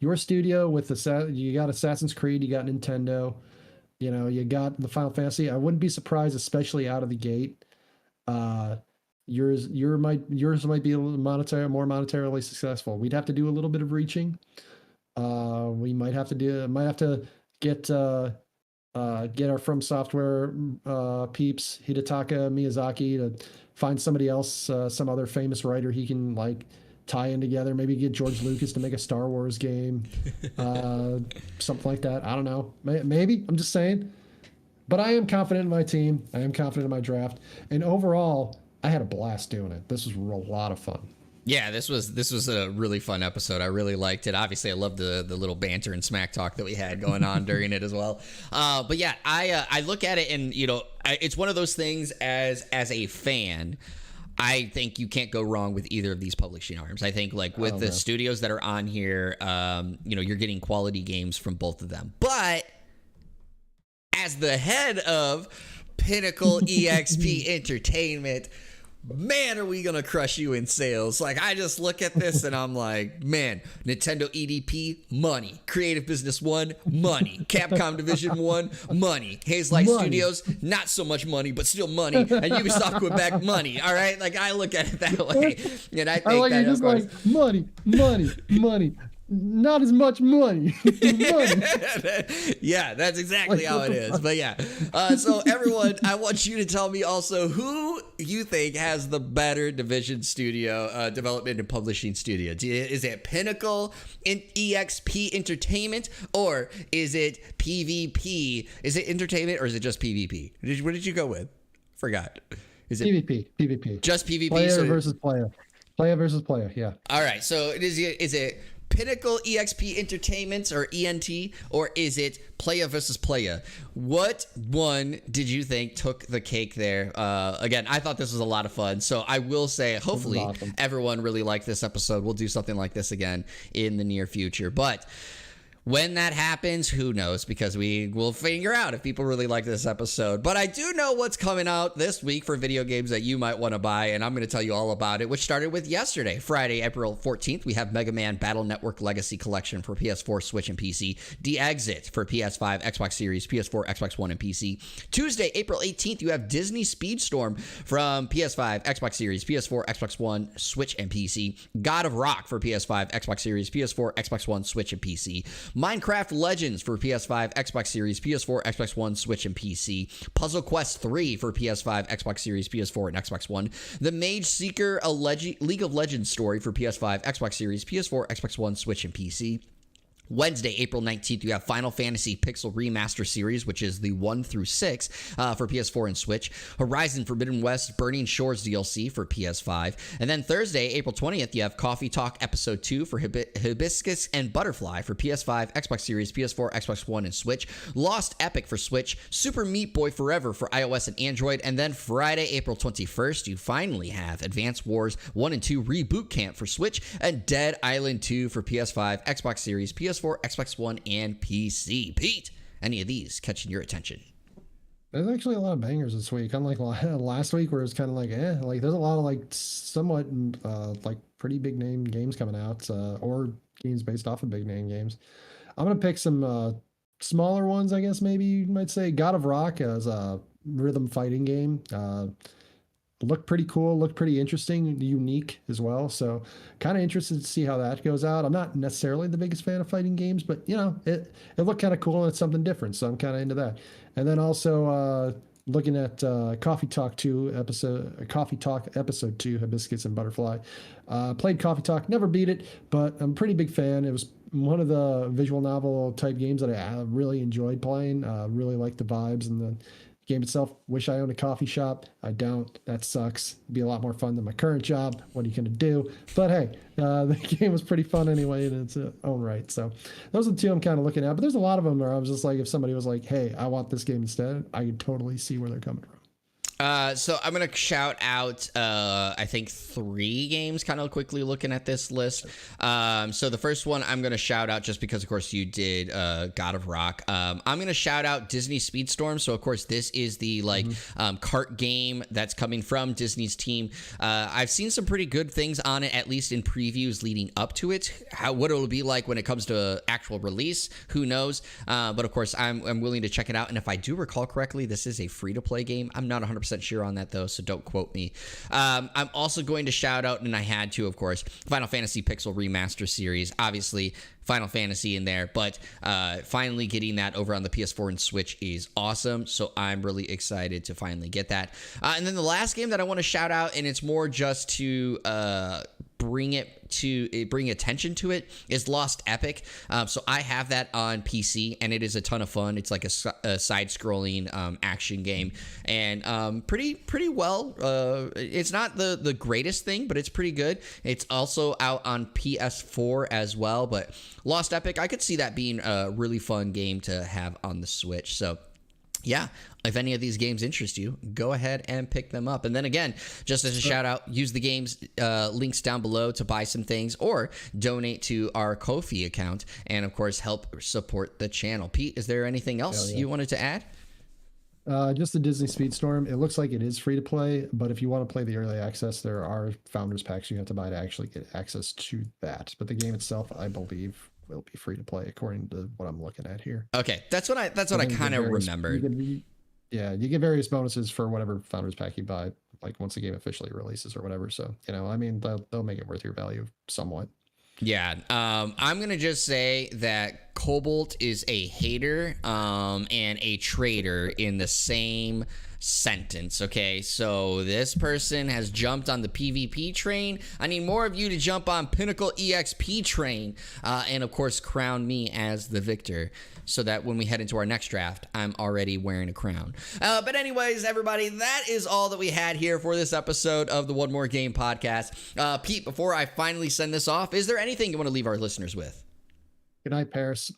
S2: your studio with you got Assassin's Creed, you got Nintendo, you got the Final Fantasy. I wouldn't be surprised, especially out of the gate. Yours might be a little more monetarily successful. We'd have to do a little bit of reaching. We might have to get our From Software peeps, Hidetaka Miyazaki, to find somebody else, some other famous writer he can like tie in together. Maybe get George Lucas to make a Star Wars game, something like that. I don't know. Maybe. I'm just saying. But I am confident in my team. I am confident in my draft. And overall, I had a blast doing it. This was a lot of fun.
S1: Yeah, this was a really fun episode. I really liked it. Obviously, I loved the little banter and smack talk that we had going on during it as well. But yeah, I look at it and it's one of those things as a fan. I think you can't go wrong with either of these publishing arms. I think like with the studios that are on here, you're getting quality games from both of them. But as the head of Pinnacle EXP Entertainment, man, are we going to crush you in sales. Like, I just look at this and I'm like, man, Nintendo EDP, money. Creative Business 1, money. Capcom Division 1, money. Hazelight Studios, not so much money, but still money. And Ubisoft Quebec, money. All right? Like, I look at it that way. And I think
S2: I like
S1: that,
S2: you're just like, money, money, money. Not as much money. Money.
S1: Yeah, that's exactly how it is. But yeah, so everyone, I want you to tell me also who you think has the better Division studio, development and publishing studio. Is it Pinnacle EXP Entertainment, or is it PvP? Is it Entertainment, or is it just PvP? What did you go with? Forgot. Is it
S2: PvP?
S1: Just PvP.
S2: Player versus player. Player versus player. Yeah.
S1: All right. So is it Pinnacle EXP Entertainment, or ENT, or is it Playa versus Playa? What one did you think took the cake there? Again, I thought this was a lot of fun, so I will say hopefully
S2: awesome.
S1: Everyone really liked this episode. We'll do something like this again in the near future, but when that happens, who knows, because we will figure out if people really like this episode. But I do know what's coming out this week for video games that you might want to buy, and I'm going to tell you all about it, which started with yesterday, Friday, April 14th. We have Mega Man Battle Network Legacy Collection for PS4, Switch, and PC. De-Exit for PS5, Xbox Series, PS4, Xbox One, and PC. Tuesday, April 18th, you have Disney Speedstorm from PS5, Xbox Series, PS4, Xbox One, Switch, and PC. God of Rock for PS5, Xbox Series, PS4, Xbox One, Switch, and PC. Minecraft Legends for PS5, Xbox Series, PS4, Xbox One, Switch, and PC. Puzzle Quest 3 for PS5, Xbox Series, PS4, and Xbox One. The Mage Seeker, a League of Legends story for PS5, Xbox Series, PS4, Xbox One, Switch, and PC. Wednesday, April 19th, you have Final Fantasy Pixel Remaster Series, which is the 1 through 6 for PS4 and Switch. Horizon Forbidden West Burning Shores DLC for PS5. And then Thursday, April 20th, you have Coffee Talk Episode 2 for Hibiscus and Butterfly for PS5, Xbox Series, PS4, Xbox One, and Switch. Lost Epic for Switch. Super Meat Boy Forever for iOS and Android. And then Friday, April 21st, you finally have Advance Wars 1 and 2 Reboot Camp for Switch and Dead Island 2 for PS5, Xbox Series, PS4, Xbox One, and PC. Pete, any of these catching your attention?
S2: There's actually a lot of bangers this week. Unlike last week where it was kind of like, like there's a lot of like somewhat like pretty big name games coming out, or games based off of big name games. I'm gonna pick some smaller ones, I guess maybe you might say. God of Rock as a rhythm fighting game. Looked pretty cool, looked pretty interesting, unique as well. So kind of interested to see how that goes out. I'm not necessarily the biggest fan of fighting games, but you know, it looked kind of cool and it's something different. So I'm kind of into that. And then also looking at Coffee Talk episode 2, Hibiscus and Butterfly. Played Coffee Talk, never beat it, but I'm a pretty big fan. It was one of the visual novel type games that I really enjoyed playing. Really liked the vibes and the game itself. Wish I owned a coffee shop. I don't. That sucks. It'd be a lot more fun than my current job. What are you going to do? But hey, the game was pretty fun anyway in its own right. So those are the two I'm kind of looking at. But there's a lot of them where I was just like, if somebody was like, hey, I want this game instead, I could totally see where they're coming from.
S1: So I'm going to shout out, I think 3 games kind of quickly looking at this list. So the first one I'm going to shout out just because, of course, you did God of Rock. I'm going to shout out Disney Speedstorm. So, of course, this is the kart game that's coming from Disney's team. I've seen some pretty good things on it, at least in previews leading up to it. What it'll be like when it comes to actual release, who knows? But, of course, I'm willing to check it out. And if I do recall correctly, this is a free-to-play game. I'm not 100% sure on that though, so don't quote me. I'm also going to shout out, and I had to, of course, Final Fantasy Pixel Remaster Series. Obviously, Final Fantasy in there, but finally getting that over on the PS4 and Switch is awesome. So I'm really excited to finally get that. And then the last game that I want to shout out, and it's more just to bring attention to it, is Lost Epic. So I have that on PC, and it is a ton of fun. It's like a side-scrolling action game, and pretty well. It's not the greatest thing, but it's pretty good. It's also out on PS4 as well. But Lost Epic, I could see that being a really fun game to have on the Switch. So yeah, if any of these games interest you, go ahead and pick them up. And then again, just as a shout out, use the games links down below to buy some things or donate to our Ko-fi account, and of course help support the channel. Pete, is there anything else you wanted to add?
S2: Just the Disney Speedstorm. It looks like it is free to play, but if you want to play the early access, there are founders packs you have to buy to actually get access to that. But the game itself, I believe, will be free to play according to what I'm looking at here.
S1: Okay, that's what I kind of remembered.
S2: You get various bonuses for whatever founders pack you buy, like once the game officially releases or whatever. So, I mean, they'll make it worth your value somewhat.
S1: Yeah, I'm gonna just say that Cobalt is a hater and a traitor in the same sentence. Okay, so this person has jumped on the PvP train. I need more of you to jump on Pinnacle EXP train, and of course crown me as the victor, so that when we head into our next draft, I'm already wearing a crown. But anyways, everybody, that is all that we had here for this episode of the One More Game podcast. Pete, before I finally send this off, is there anything you want to leave our listeners with?
S2: Good night, Paris.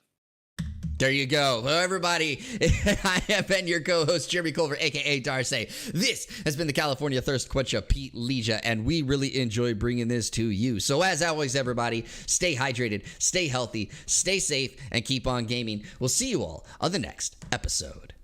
S1: There you go. Well, everybody, I have been your co-host, Jeremy Culver, a.k.a. Darcy. This has been the California Thirst Quencher, Pete Leja, and we really enjoy bringing this to you. So as always, everybody, stay hydrated, stay healthy, stay safe, and keep on gaming. We'll see you all on the next episode.